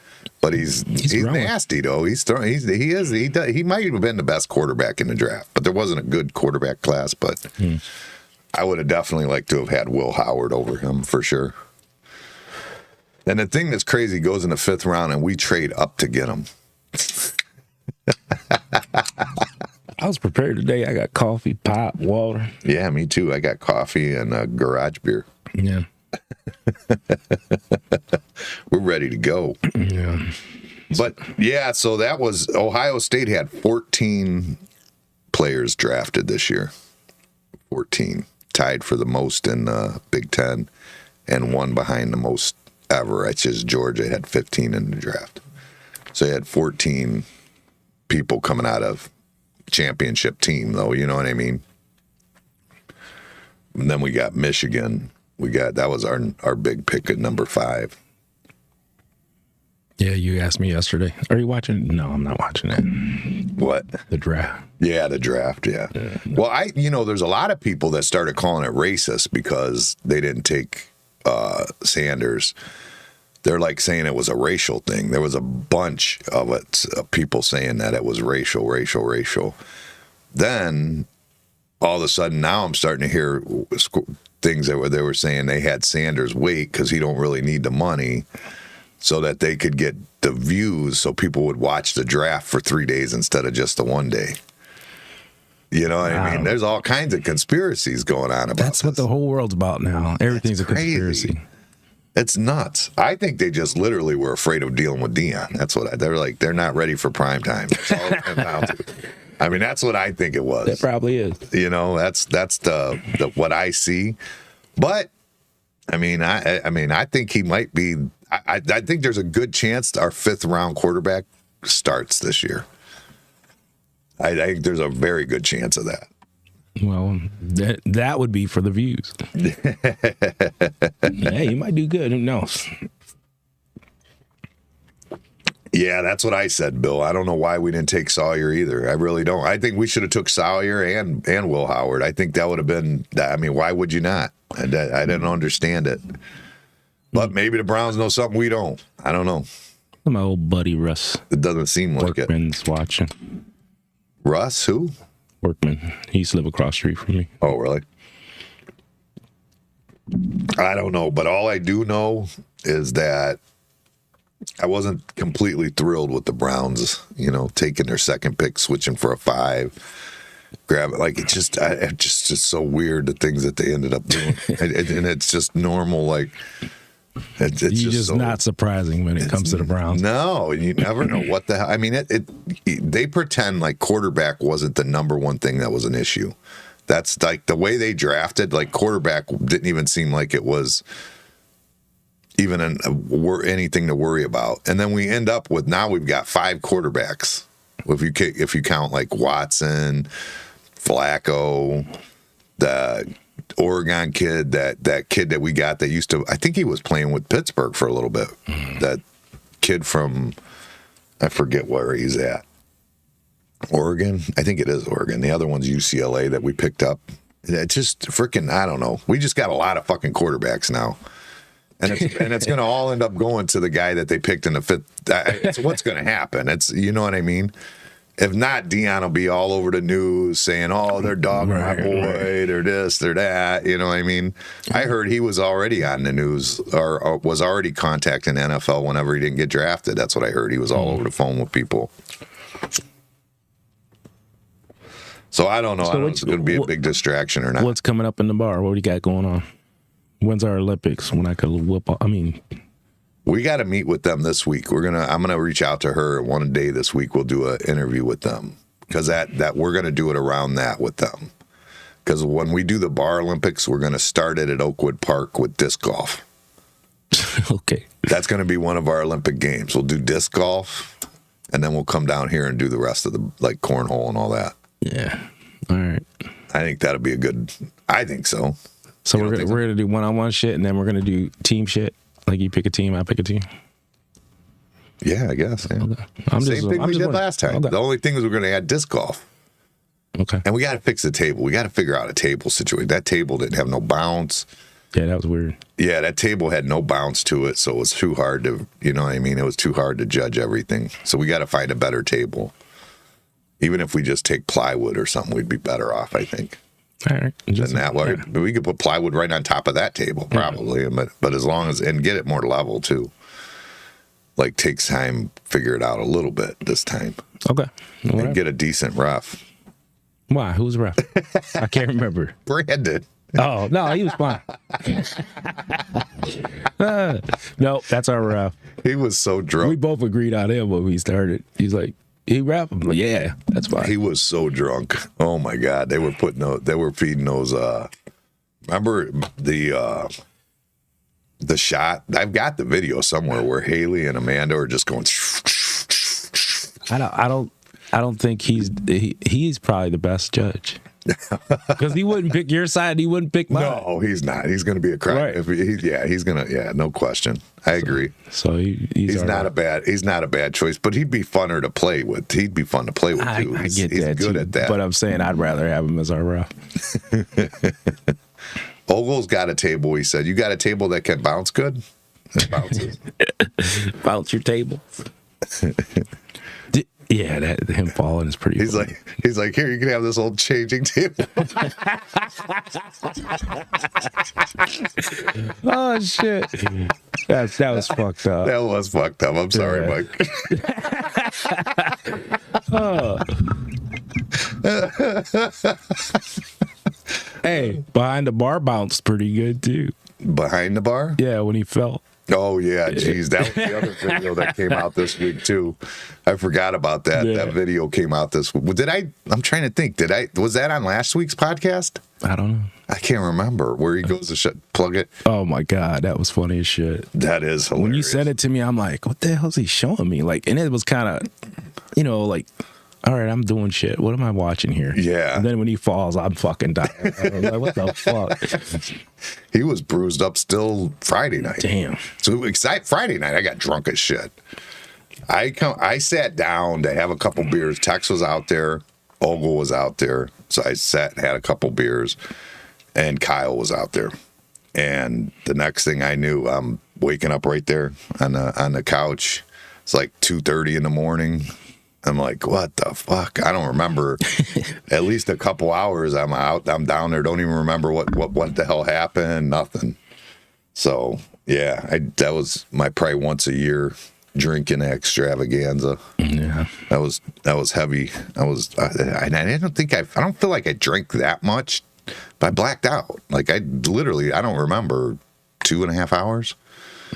But he's nasty, though. He might have been the best quarterback in the draft, but there wasn't a good quarterback class, but I would have definitely liked to have had Will Howard over him, for sure. And the thing that's crazy, goes in the 5th round, and we trade up to get him. I was prepared today. I got coffee, pop, water. Yeah, me too. I got coffee and a garage beer. Yeah. We're ready to go. Yeah. But yeah, so that was Ohio State had 14 players drafted this year. 14. Tied for the most in Big Ten and one behind the most ever. It's just Georgia had 15 in the draft. So you had 14 people coming out of championship team, though, you know what I mean? And then we got Michigan. That was our big pick at number 5. Yeah, you asked me yesterday. Are you watching? No, I'm not watching it. What? The draft. Yeah, the draft, yeah. Well, there's a lot of people that started calling it racist because they didn't take Sanders. They're like saying it was a racial thing. There was a bunch of people saying that it was racial. Then all of a sudden, now I'm starting to hear things that they were saying they had Sanders wait because he don't really need the money, so that they could get the views, so people would watch the draft for 3 days instead of just the 1 day. You know what I mean? There's all kinds of conspiracies going on about That's what the whole world's about now. Everything's a conspiracy. It's nuts. I think they just literally were afraid of dealing with Dion. That's what they're like. They're not ready for prime time. That's all it comes down to. I mean, that's what I think it was. That probably is. You know, that's the what I see. But I mean, I think he might be. I think there's a good chance our 5th round quarterback starts this year. I think there's a very good chance of that. Well, that would be for the views. Hey, you might do good. Who knows? Yeah, that's what I said, Bill. I don't know why we didn't take Sawyer either. I really don't. I think we should have took Sawyer and Will Howard. I think that would have been. I mean, why would you not? I didn't understand it. But maybe the Browns know something we don't. I don't know. My old buddy Russ. It doesn't seem like it. Workman's watching. Russ, who? Workman. He used to live across the street from me. Oh, really? I don't know, but all I do know is that I wasn't completely thrilled with the Browns, taking their 2nd pick, switching for a 5. Grab it. Like, it's just so weird, the things that they ended up doing. And it's just normal, like, it's just so, not surprising when it comes to the Browns. No, you never know what the hell. I mean, they pretend like quarterback wasn't the number one thing that was an issue. That's like the way they drafted, like quarterback didn't even seem like it was even anything to worry about. And then we end up with, now we've got 5 quarterbacks. If you count like Watson, Flacco, the Oregon kid, that kid that we got that used to, I think he was playing with Pittsburgh for a little bit. That kid from, I forget where he's at. Oregon? I think it is Oregon. The other one's UCLA that we picked up. It's just freaking, I don't know. We just got a lot of fucking quarterbacks now. And it's going to all end up going to the guy that they picked in the 5th. It's what's going to happen. It's, you know what I mean? If not, Dion will be all over the news saying, "Oh, they're dogging my boy, they're this, they're that." You know what I mean? I heard he was already on the news or was already contacting NFL whenever he didn't get drafted. That's what I heard. He was all over the phone with people. So I don't know. I don't know if it's going to be a big distraction or not. What's coming up in the bar? What do you got going on? When's our Olympics? When I could whip up? I mean, we got to meet with them this week. I'm gonna reach out to her one day this week. We'll do an interview with them because that we're gonna do it around that with them. Because when we do the Bar Olympics, we're gonna start it at Oakwood Park with disc golf. okay. That's gonna be one of our Olympic games. We'll do disc golf, and then we'll come down here and do the rest of the like cornhole and all that. Yeah. All right. I think that'll be a good. I think so. So we're gonna do one-on-one shit, and then we're gonna do team shit. Like you pick a team, I pick a team. Yeah, I guess. Yeah. Okay. Same thing we did last time. Okay. The only thing is we're going to add disc golf. Okay. And we got to fix the table. We got to figure out a table situation. That table didn't have no bounce. Yeah, that was weird. Yeah, that table had no bounce to it, so it was too hard to, you know what I mean? It was too hard to judge everything. So we got to find a better table. Even if we just take plywood or something, we'd be better off, I think. All right. Than that. Well, we could put plywood right on top of that table, probably. Yeah. But as long as, and get it more level, too. Like, takes time, figure it out a little bit this time. Okay. And get a decent ref. Why? Who's ref? I can't remember. Brandon. Oh, no, he was fine. No, that's our ref. He was so drunk. We both agreed on him when we started. He's like, he rap? I'm like, yeah, that's fine. He was so drunk. Oh my God. They were feeding those remember the shot? I've got the video somewhere where Haley and Amanda are just going I don't think he's probably the best judge. Because he wouldn't pick your side, he wouldn't pick mine. No, he's not. He's going to be a crap. Right. He's going to. Yeah, no question. I agree. So he's not a bad choice, but he'd be funner to play with. He'd be fun to play with too. I get he's that good too, at that. but I'm saying I'd rather have him as our ref. Ogle's got a table. He said, "You got a table that can bounce good." It bounces. Bounce your table. Yeah, that him falling is pretty. He's like, here, you can have this old changing table. Oh shit, that was fucked up. That was fucked up. I'm sorry, Yeah. Mike. Hey, behind the bar bounced pretty good too. Behind the bar? Yeah, when he fell. Oh yeah, geez, that was the other video that came out this week too. I forgot about that. Yeah. That video came out this week. I'm trying to think. Was that on last week's podcast? I don't know. I can't remember where he goes to plug it. Oh my god, that was funny as shit. That is hilarious. When you sent it to me, I'm like, what the hell is he showing me? Like, and it was kind of, like, all right, I'm doing shit. What am I watching here? Yeah. And then when he falls, I'm fucking dying. I'm like, what the fuck? He was bruised up still Friday night. Damn. So Friday night, I got drunk as shit. I sat down to have a couple beers. Tex was out there. Ogle was out there. So I sat and had a couple beers. And Kyle was out there. And the next thing I knew, I'm waking up right there on the couch. It's like 2:30 in the morning. I'm like, what the fuck? I don't remember. At least a couple hours. I'm down there. Don't even remember what the hell happened. Nothing. So yeah, that was my probably once a year drinking extravaganza. Yeah. That was heavy. I don't feel like I drank that much, but I blacked out. Like I don't remember 2.5 hours.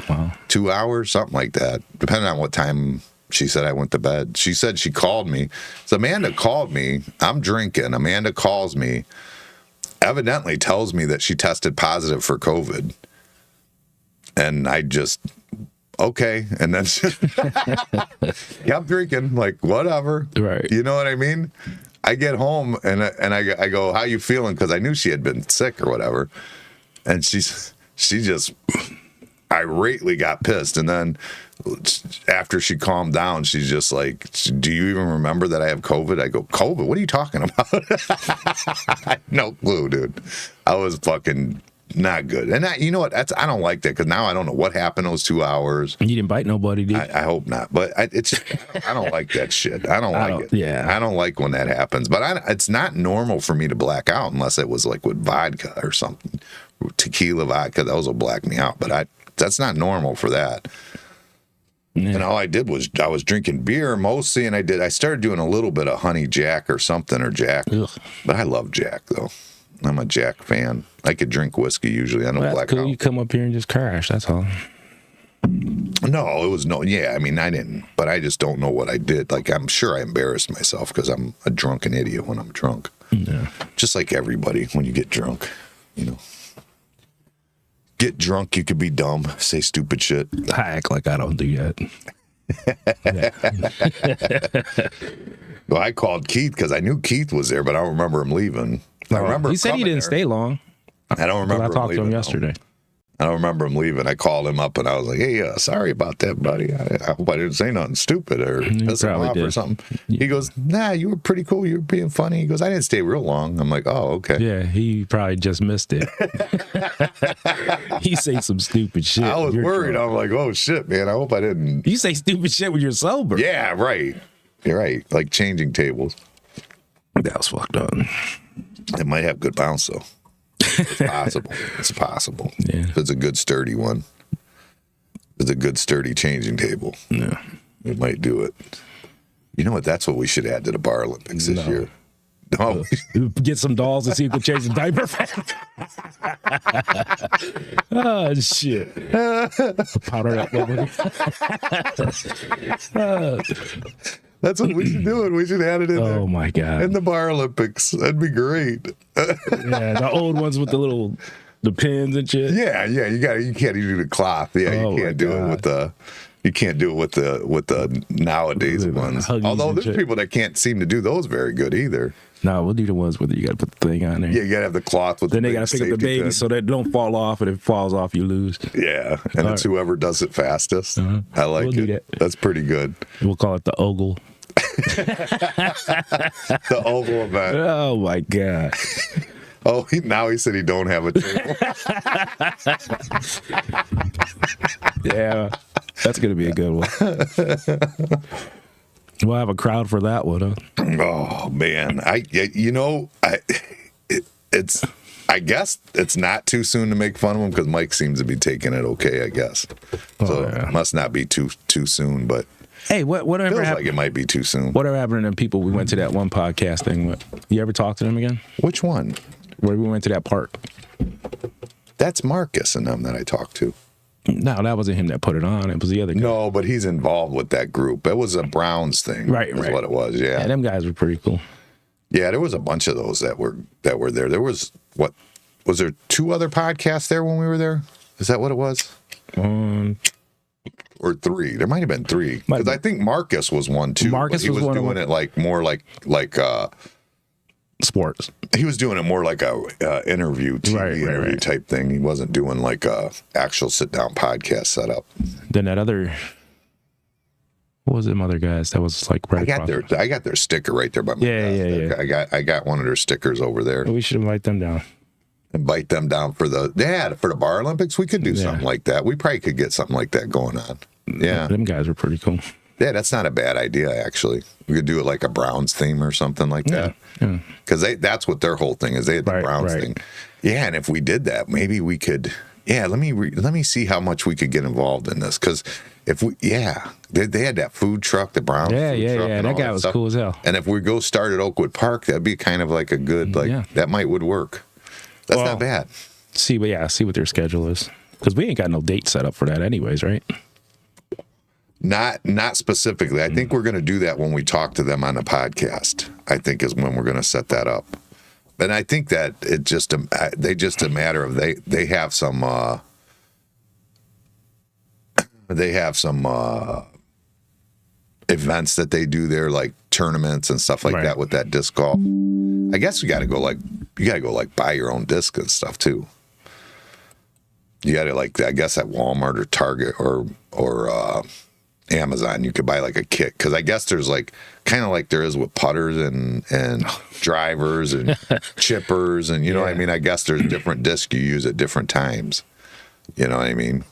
Wow. 2 hours, something like that, depending on what time she said I went to bed. She said she called me. So Amanda called me. I'm drinking. Amanda calls me, evidently tells me that she tested positive for COVID. And I just, okay. And then kept drinking, like, whatever. Right. You know what I mean? I get home and I go, how you feeling? Because I knew she had been sick or whatever. And she just irately got pissed. And then after she calmed down, she's just like, do you even remember that I have COVID? I go, COVID? What are you talking about? No clue, dude. I was fucking not good. And you know what? I don't like that because now I don't know what happened those 2 hours. You didn't bite nobody, did you? I hope not. But I don't like that shit. I don't like it. Yeah. I don't like when that happens. But it's not normal for me to black out unless it was like with vodka or something. Tequila vodka, those will black me out. But that's not normal for that. Yeah. And all I did was I was drinking beer mostly, and I started doing a little bit of honey Jack or something, or Jack. Ugh. But I love Jack, though. I'm a Jack fan. I could drink whiskey usually. I don't black out. You come up here and just crash, that's all. No, it was yeah, I mean, I didn't, but I just don't know what I did. Like, I'm sure I embarrassed myself because I'm a drunken idiot when I'm drunk. Yeah. Just like everybody when you get drunk, you know. Get drunk, you could be dumb, say stupid shit. I act like I don't do that. Well, I called Keith because I knew Keith was there, but I don't remember him leaving. I remember he said he didn't stay long. I don't remember. I talked to him yesterday. I don't remember him leaving. I called him up and I was like, "Hey, sorry about that, buddy. I hope I didn't say nothing stupid or piss him off or something." Yeah. He goes, "Nah, you were pretty cool. You were being funny." He goes, "I didn't stay real long." I'm like, "Oh, okay." Yeah, he probably just missed it. He say some stupid shit. I was worried. Drunk. I'm like, "Oh shit, man. I hope I didn't." You say stupid shit when you're sober. Yeah, right. You're right. Like changing tables. That was fucked up. It might have good bounce though. It's possible. It's possible. Yeah. If it's a good sturdy one. If it's a good sturdy changing table. Yeah. We might do it. You know what? That's what we should add to the Bar Olympics this year. No. Get some dolls and see if they change the diaper. Oh shit. Powder up. That's what we should do. It. We should add it in there. Oh my god! In the Bar Olympics, that'd be great. Yeah, the old ones with the pins and shit. Yeah. You can't do the cloth. Yeah, you can't do it with the. You can't do it with the nowadays ones. Although there's people that can't seem to do those very good either. No, we'll do the ones where you got to put the thing on there. Yeah, you got to have the cloth with. Then they got to pick up the baby so that it don't fall off, and if it falls off, you lose. Yeah, and it's whoever does it fastest. Uh-huh. I like it. That's pretty good. We'll call it the ogle. The oval event. Oh my god. Oh, now he said he don't have a table. Yeah, that's gonna be a good one. We'll have a crowd for that one, huh? Oh man, I guess it's not too soon to make fun of him because Mike seems to be taking it okay. I guess so. It must not be too soon, but. Hey, whatever feels happened? Like it might be too soon. Whatever happened to them people we went to that one podcast thing with? You ever talk to them again? Which one? Where we went to that park. That's Marcus and them that I talked to. No, that wasn't him that put it on. It was the other guy. No, but he's involved with that group. It was a Browns thing. Right. What it was, yeah. Yeah, them guys were pretty cool. Yeah, there was a bunch of those that were there. There was there 2 other podcasts there when we were there? Is that what it was? Or 3. There might have been 3. Because I think Marcus was one too. Marcus was doing it like more like sports. He was doing it more like a interview, TV interview type thing. He wasn't doing like a actual sit down podcast setup. Then that other, what was them other guys that was like right across? I got their sticker right there by my desk. Yeah. I got one of their stickers over there. We should invite them down. Invite them down for the Bar Olympics. We could do something like that. We probably could get something like that going on. Yeah, them guys were pretty cool. Yeah, that's not a bad idea actually. We could do it like a Browns theme or something like that. Yeah, because that's what their whole thing is. They had the Browns thing. Yeah, and if we did that, maybe we could. Yeah, let me see how much we could get involved in this because if we they had that food truck, the Browns. Yeah. That guy was cool as hell. And if we go start at Oakwood Park, that'd be kind of like a good that would work. That's not bad. See what their schedule is because we ain't got no date set up for that anyways, right? Not specifically. I think we're going to do that when we talk to them on the podcast. I think is when we're going to set that up. And I think that it just a matter of they have some events that they do there, like tournaments and stuff like that with that disc golf. I guess you got to go buy your own disc and stuff too. You got to I guess at Walmart or Target or Amazon. You could buy like a kit because I guess there's like kind of like there is with putters and drivers and chippers and you know what I mean. I guess there's different discs you use at different times. You know what I mean?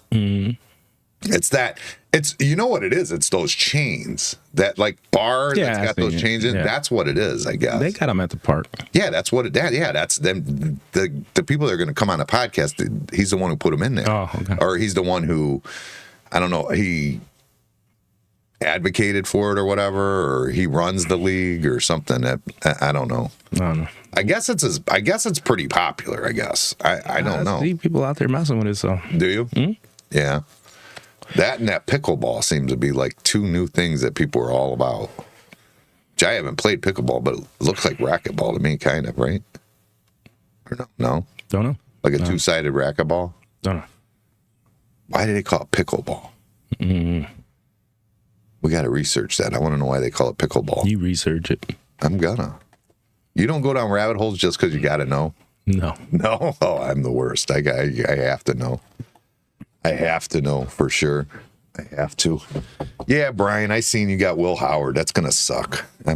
It's you know what it is? It's those chains that like bar that's got those chains in. That's what it is, I guess. They got them at the park. Yeah, that's what it. Yeah, that's them. The people that are going to come on the podcast. He's the one who put them in there. Oh, okay. Or he's the one who, I don't know. He advocated for it or whatever, or he runs the league or something. That I don't know. I don't know. I guess it's pretty popular. I guess I don't know. I see people out there messing with it. So do you? Mm-hmm. Yeah. That and that pickleball seems to be like two new things that people are all about. Which I haven't played pickleball, but it looks like racquetball to me, kind of, right? Or no? No? Don't know. Like a two-sided racquetball? Don't know. Why do they call it pickleball? We got to research that. I want to know why they call it pickleball. You research it. I'm gonna. You don't go down rabbit holes just because you got to know? No. No? Oh, I'm the worst. I have to know. I have to know for sure. I have to. Yeah, Brian, I seen you got Will Howard. That's gonna suck. I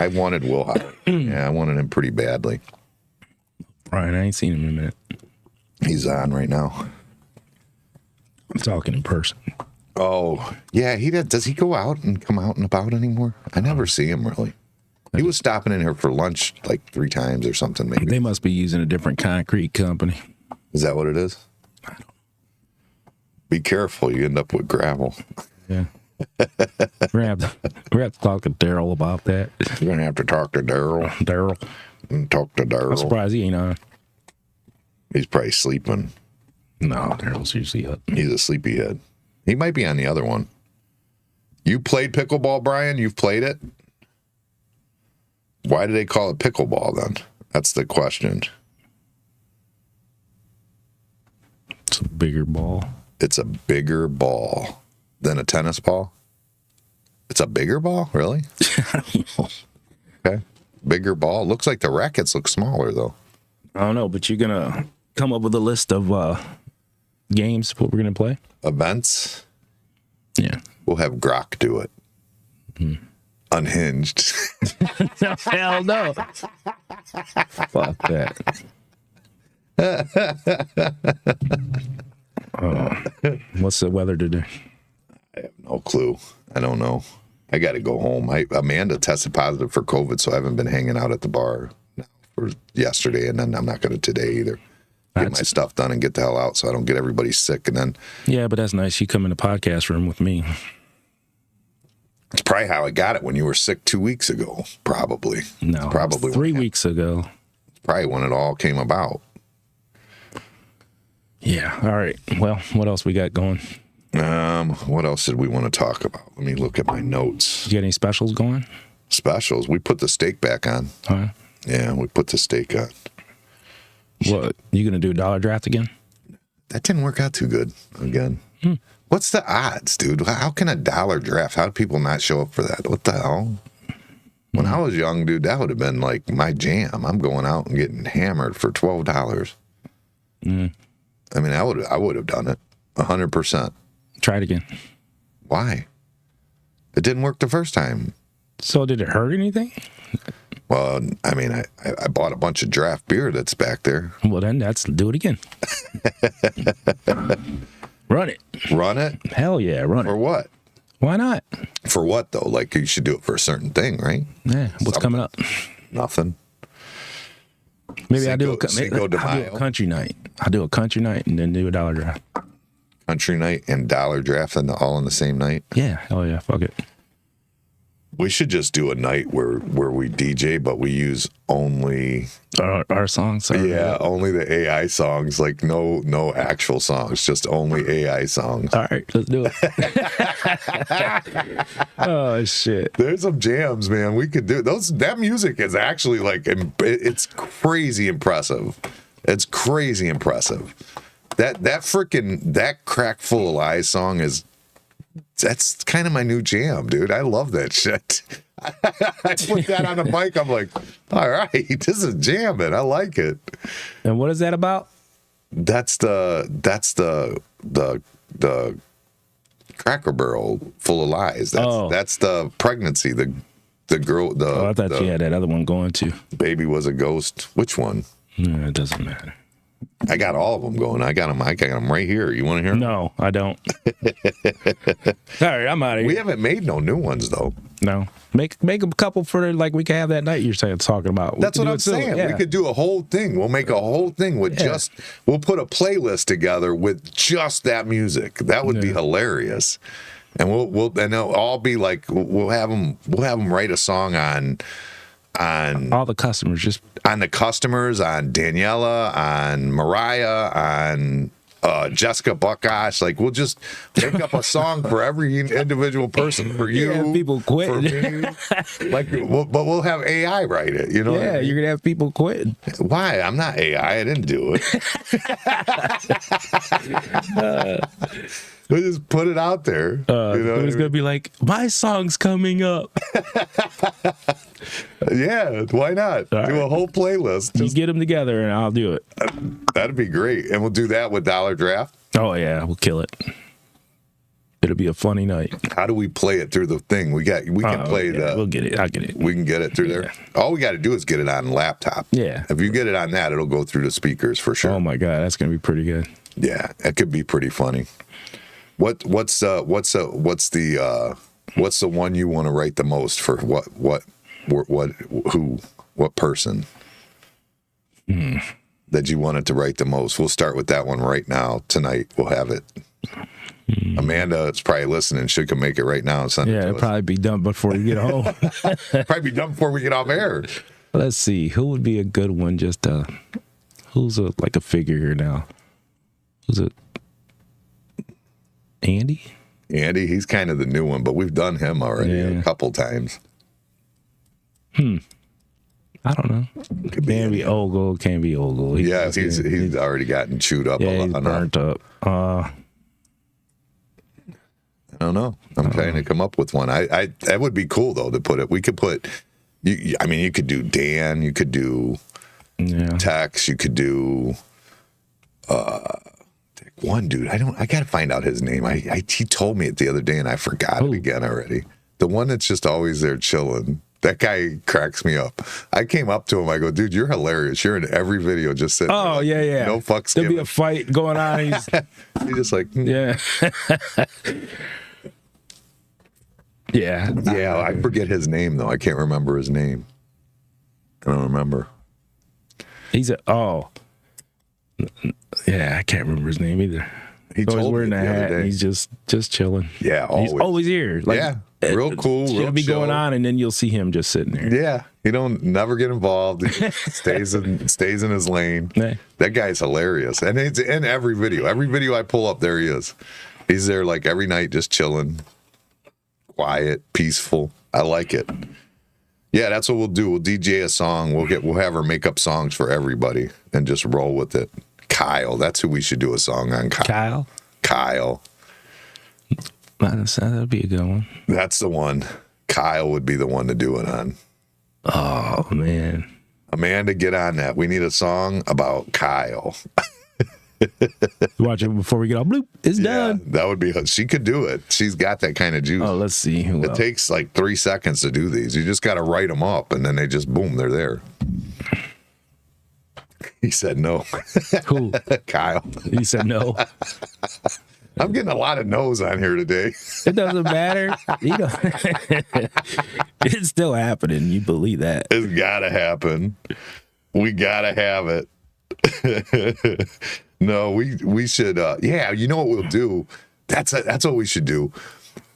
wanted Will Howard. Yeah, I wanted him pretty badly. Brian, I ain't seen him in a minute. He's on right now. I'm talking in person. Oh, yeah, he does. Does he go out and come out and about anymore? I never see him really. He was stopping in here for lunch like 3 times or something, maybe. They must be using a different concrete company. Is that what it is? I don't know. Be careful, you end up with gravel. Yeah. We're gonna have to talk to Daryl about that. You're gonna have to talk to Daryl. Daryl. Talk to Daryl. I'm surprised he ain't on. He's probably sleeping. No, Daryl's usually up. He's a sleepyhead. He might be on the other one. You played pickleball, Brian? You've played it? Why do they call it pickleball then? That's the question. It's a bigger ball. It's a bigger ball than a tennis ball? It's a bigger ball? Really? I don't know. Okay. Bigger ball. Looks like the rackets look smaller, though. I don't know, but you're going to come up with a list of games, what we're going to play? Events? Yeah. We'll have Grok do it. Unhinged. Hell no. Fuck that. What's the weather today? I have no clue. I don't know. I got to go home. Amanda tested positive for COVID, so I haven't been hanging out at the bar for yesterday, and then I'm not going to today either. Get my stuff done and get the hell out so I don't get everybody sick. And then yeah, but that's nice. You come in the podcast room with me. It's probably how I got it when you were sick 2 weeks ago. Probably. No, probably 3 weeks ago. Probably when it all came about. Yeah. All right. Well, what else we got going? What else did we want to talk about? Let me look at my notes. You got any specials going? Specials. We put the steak back on. Huh? Yeah, we put the steak on. What? You gonna do a dollar draft again? That didn't work out too good again. What's the odds, dude? How can a dollar draft? How do people not show up for that? What the hell? When I was young, dude, that would have been like my jam. I'm going out and getting hammered for $12. I mean, I would have done it 100%. Try it again. Why? It didn't work the first time. So did it hurt anything? Well, I mean, I bought a bunch of draft beer that's back there. Well, then do it again. Run it. Run it? Hell yeah, run it. For what? Why not? For what, though? Like, you should do it for a certain thing, right? Yeah. What's coming up? Nothing. Maybe I'll do a country night. I'll do a country night and then do a dollar draft. Country night and dollar draft and all in the same night? Yeah. Hell yeah. Fuck it. We should just do a night where we DJ, but we use only our songs. Yeah, only the AI songs. Like no actual songs, just only AI songs. All right, let's do it. Oh shit! There's some jams, man. We could do those. That music is actually like it's crazy impressive. It's crazy impressive. That Crack Full of Lies song that's kind of my new jam, dude. I love that shit. I put that on the bike. I'm like, all right, this is jamming. I like it. And what is that about? That's the Cracker Barrel full of lies. That's the pregnancy. The girl. I thought you had that other one going too. Baby was a ghost. Which one? No, it doesn't matter. I got all of them going. I got them right here. You want to hear them? No, I don't. All right, I'm out of here. We haven't made no new ones though. No, make a couple for like we can have that night you're talking about. That's what I'm saying. Yeah. We could do a whole thing. We'll make a whole thing with we'll put a playlist together with just that music. That would be hilarious. And and they'll all be like, we'll have them write a song on all the customers, just on the customers, on Daniela, on Mariah, on Jessica Buckosh. Like, we'll just make up a song for every individual person. For you, have people quit. For me. Like, but we'll have AI write it. You know? Yeah, you're gonna have people quit. Why? I'm not AI. I didn't do it. We'll just put it out there. It's gonna be like, my song's coming up. Yeah, why not? Do a whole playlist. You get them together and I'll do it. That'd be great. And we'll do that with Dollar Draft. Oh yeah, we'll kill it. It'll be a funny night. How do we play it through the thing? We can play we'll get it. I'll get it. We can get it through there. All we got to do is get it on laptop. Yeah. If you get it on that, it'll go through the speakers for sure. Oh my god, that's gonna be pretty good. Yeah, it could be pretty funny. What's the one you want to write the most for what person that you wanted to write the most? We'll start with that one right now tonight. We'll have it. Amanda is probably listening. She can make it right now and send it to it'll us. probably be done before you get home. Probably be done before we get off air. Let's see, who would be a good one? Just who's like a figure here now? Who's it? Andy, he's kind of the new one, but we've done him already a couple times. I don't know. Can't be Ogle. He's already gotten chewed up. Yeah, he's burnt up. I don't know. I'm trying to come up with one. I that would be cool though to put it. We could put. You could do Dan. You could do Tex. You could do. One dude, I gotta find out his name. He told me it the other day and I forgot it again already. The one that's just always there chilling. That guy cracks me up. I came up to him. I go, dude, you're hilarious. You're in every video just sitting there. Oh, yeah. No fucks There'll given. be a fight going on. He's just like, yeah. Yeah, I forget his name though. I can't remember his name. I don't remember. Yeah, I can't remember his name either. He's always told wearing me a the other hat. day. And he's just chilling. Yeah, always. He's always here. Like, yeah, real cool. It'll be chill. going on, and then you'll see him just sitting there. Yeah, he don't never get involved. He stays in his lane. Yeah. That guy's hilarious, and it's in every video. Every video I pull up, there he is. He's there like every night, just chilling, quiet, peaceful. I like it. Yeah, that's what we'll do. We'll DJ a song. We'll have her make up songs for everybody and just roll with it. Kyle, that's who we should do a song on. Kyle. That'd be a good one. That's the one. Kyle would be the one to do it on. Oh man, Amanda, get on that. We need a song about Kyle. Watch it before we get off. Bloop, it's done. That would be. She could do it. She's got that kind of juice. Oh, let's see. It takes like 3 seconds to do these. You just got to write them up, and then they just boom, they're there. He said no. Who? Kyle. He said no. I'm getting a lot of no's on here today. It doesn't matter. It's still happening. You believe that? It's gotta happen. We gotta have it. No, we should. Yeah, you know what we'll do? That's what we should do.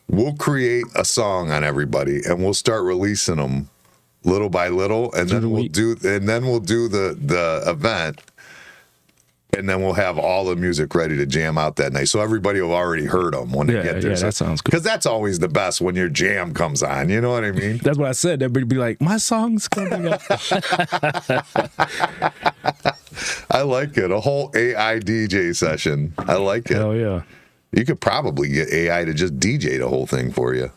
We'll create a song on everybody, and we'll start releasing them little by little, and then we'll do the event. And then we'll have all the music ready to jam out that night. So everybody will already heard them when they get there. Yeah, that sounds good. Because that's always the best when your jam comes on. You know what I mean? That's what I said. Everybody be like, my song's coming up. I like it. A whole AI DJ session. I like it. Hell yeah. You could probably get AI to just DJ the whole thing for you.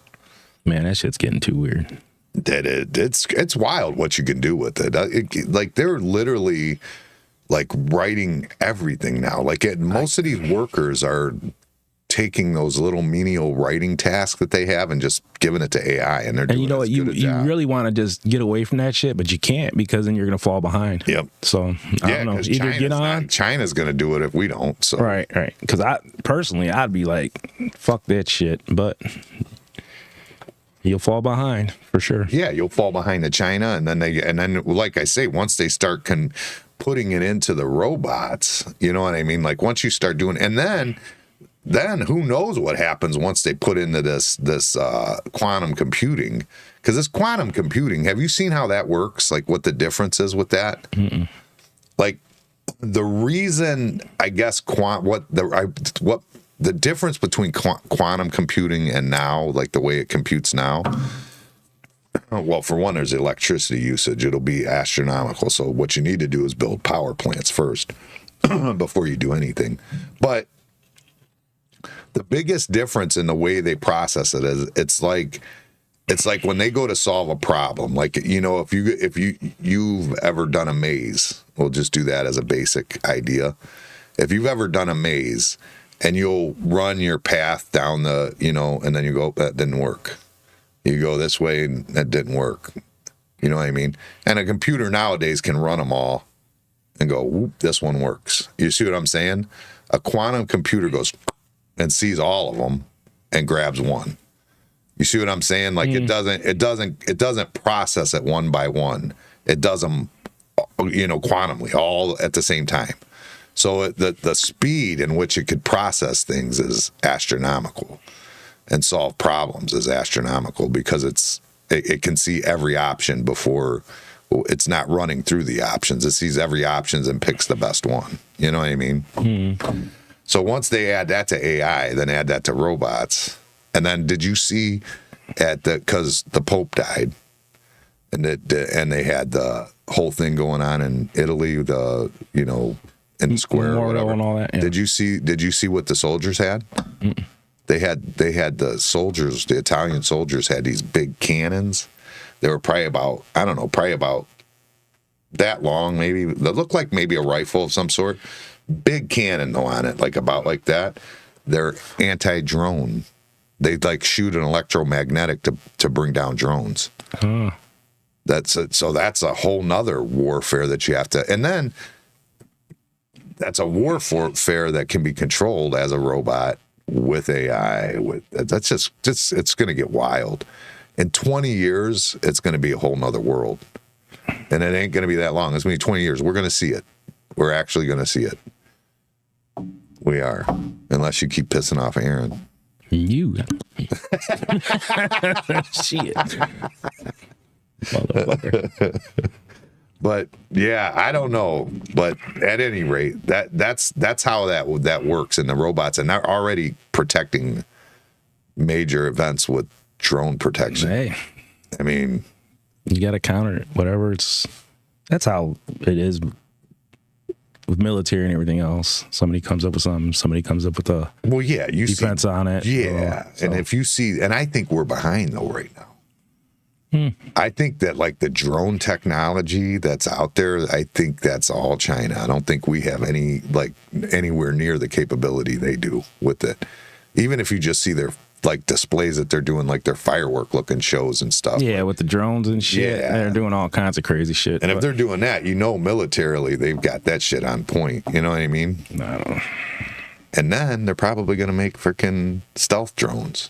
Man, that shit's getting too weird. It's wild what you can do with it. Like they're literally like writing everything now. Like most of these workers are taking those little menial writing tasks that they have and just giving it to AI, and they're doing And you know as what? good a You job. really want to just get away from that shit, but you can't because then you're going to fall behind. Yep. So, I don't know. 'cause Either get on. China's going to do it if we don't. So Right. Because I'd be like, fuck that shit. But you'll fall behind for sure. yeah, you'll fall behind the China, and then like I say, once they start putting it into the robots, you know what I mean? Like once you start doing, and then who knows what happens once they put into this quantum computing? Because this quantum computing, have you seen how that works? Like what the difference is with that? Mm-mm. Like the reason, I guess, what the difference between quantum computing and now, like the way it computes now. Well, for one, there's electricity usage. It'll be astronomical. So what you need to do is build power plants first before you do anything. But the biggest difference in the way they process it is it's like when they go to solve a problem. Like, you know, if you've ever done a maze, we'll just do that as a basic idea. If you've ever done a maze and you'll run your path down the, you know, and then you go, that didn't work. You go this way and that didn't work. You know what I mean? And a computer nowadays can run them all and go, whoop, this one works. You see what I'm saying? A quantum computer goes and sees all of them and grabs one. You see what I'm saying? Like it doesn't process it one by one. It does them, you know, quantumly, all at the same time. So the speed in which it could process things is astronomical, and solve problems is astronomical because it can see every option before it's not running through the options. It sees every options and picks the best one. You know what I mean? Mm-hmm. So once they add that to AI, then add that to robots. And then did you see because the Pope died and they had the whole thing going on in Italy, in the square or whatever. And all that, yeah. Did you see what the soldiers had? Mm-mm. They had the soldiers, the Italian soldiers had these big cannons. They were probably about that long, maybe. They looked like maybe a rifle of some sort. Big cannon though on it, like about like that. They're anti-drone. They like shoot an electromagnetic to bring down drones. Huh. That's a whole nother warfare that you have to, and then that's a warfare that can be controlled as a robot with AI. That's just it's going to get wild. In 20 years, it's going to be a whole nother world, and it ain't going to be that long. It's going to be 20 years. We're going to see it. We're actually going to see it. We are, unless you keep pissing off Aaron. You. Shit. Motherfucker. But yeah, I don't know. But at any rate, that's how that works in the robots, and they're already protecting major events with drone protection. Hey, I mean, you got to counter it. Whatever that's how it is with military and everything else. Somebody comes up with something. Somebody comes up with a defense on it. Yeah, so. And if you see, and I think we're behind though right now. I think that like the drone technology that's out there, I think that's all China. I don't think we have anywhere near the capability they do with it. Even if you just see their like displays that they're doing, like their firework looking shows and stuff. Yeah, with the drones and shit. Yeah. They're doing all kinds of crazy shit. And if they're doing that, militarily, they've got that shit on point. You know what I mean? No. And then they're probably going to make freaking stealth drones,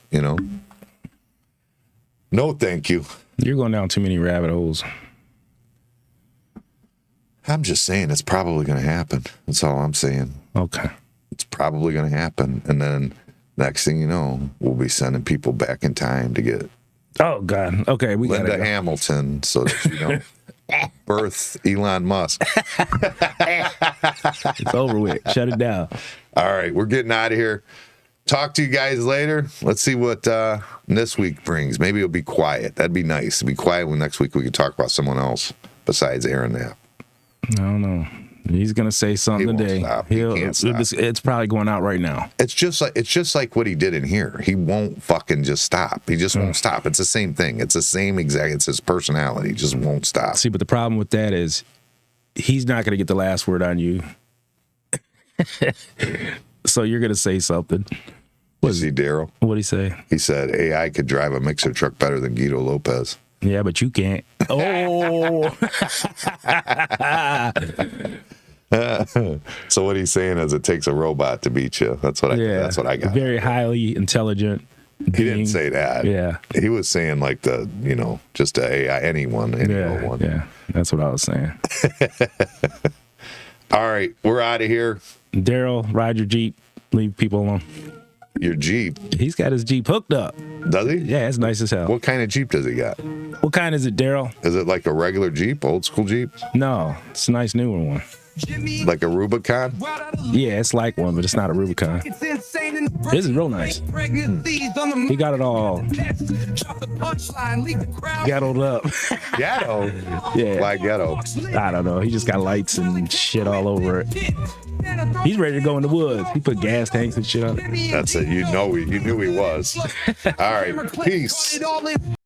No, thank you. You're going down too many rabbit holes. I'm just saying it's probably going to happen. That's all I'm saying. Okay. It's probably going to happen. And then next thing you know, we'll be sending people back in time to get Oh, God. Okay, we got Linda Hamilton so that you don't birth Elon Musk. It's over with. Shut it down. All right, we're getting out of here. Talk to you guys later. Let's see what this week brings. Maybe it'll be quiet. That'd be nice. To be quiet when next week we can talk about someone else besides Aaron Knapp. I don't know. He's gonna say something today. He can't stop. It's probably going out right now. It's just like what he did in here. He won't fucking just stop. He just won't stop. It's the same thing. It's the same exact. It's his personality. He just won't stop. See, but the problem with that is he's not gonna get the last word on you. So you're gonna say something. You see Daryl? What'd he say? He said AI could drive a mixer truck better than Gito Lopez. Yeah, but you can't. Oh. So what he's saying is it takes a robot to beat you. That's what I got. Very highly intelligent. He didn't say that. Yeah. He was saying like just a AI, any one. Yeah, that's what I was saying. All right, we're out of here. Daryl, ride your Jeep. Leave people alone. Your Jeep? He's got his Jeep hooked up. Does he? Yeah, it's nice as hell. What kind of Jeep does he got? What kind is it, Daryl? Is it like a regular Jeep, old school Jeep? No, it's a nice newer one. Like a Rubicon? Yeah, it's like one, but it's not a Rubicon. This is real nice. He got it all ghettoed up. Ghetto? Yeah. Why ghetto? I don't know. He just got lights and shit all over it. He's ready to go in the woods. He put gas tanks and shit on it. That's it. You knew he was. All right. Peace.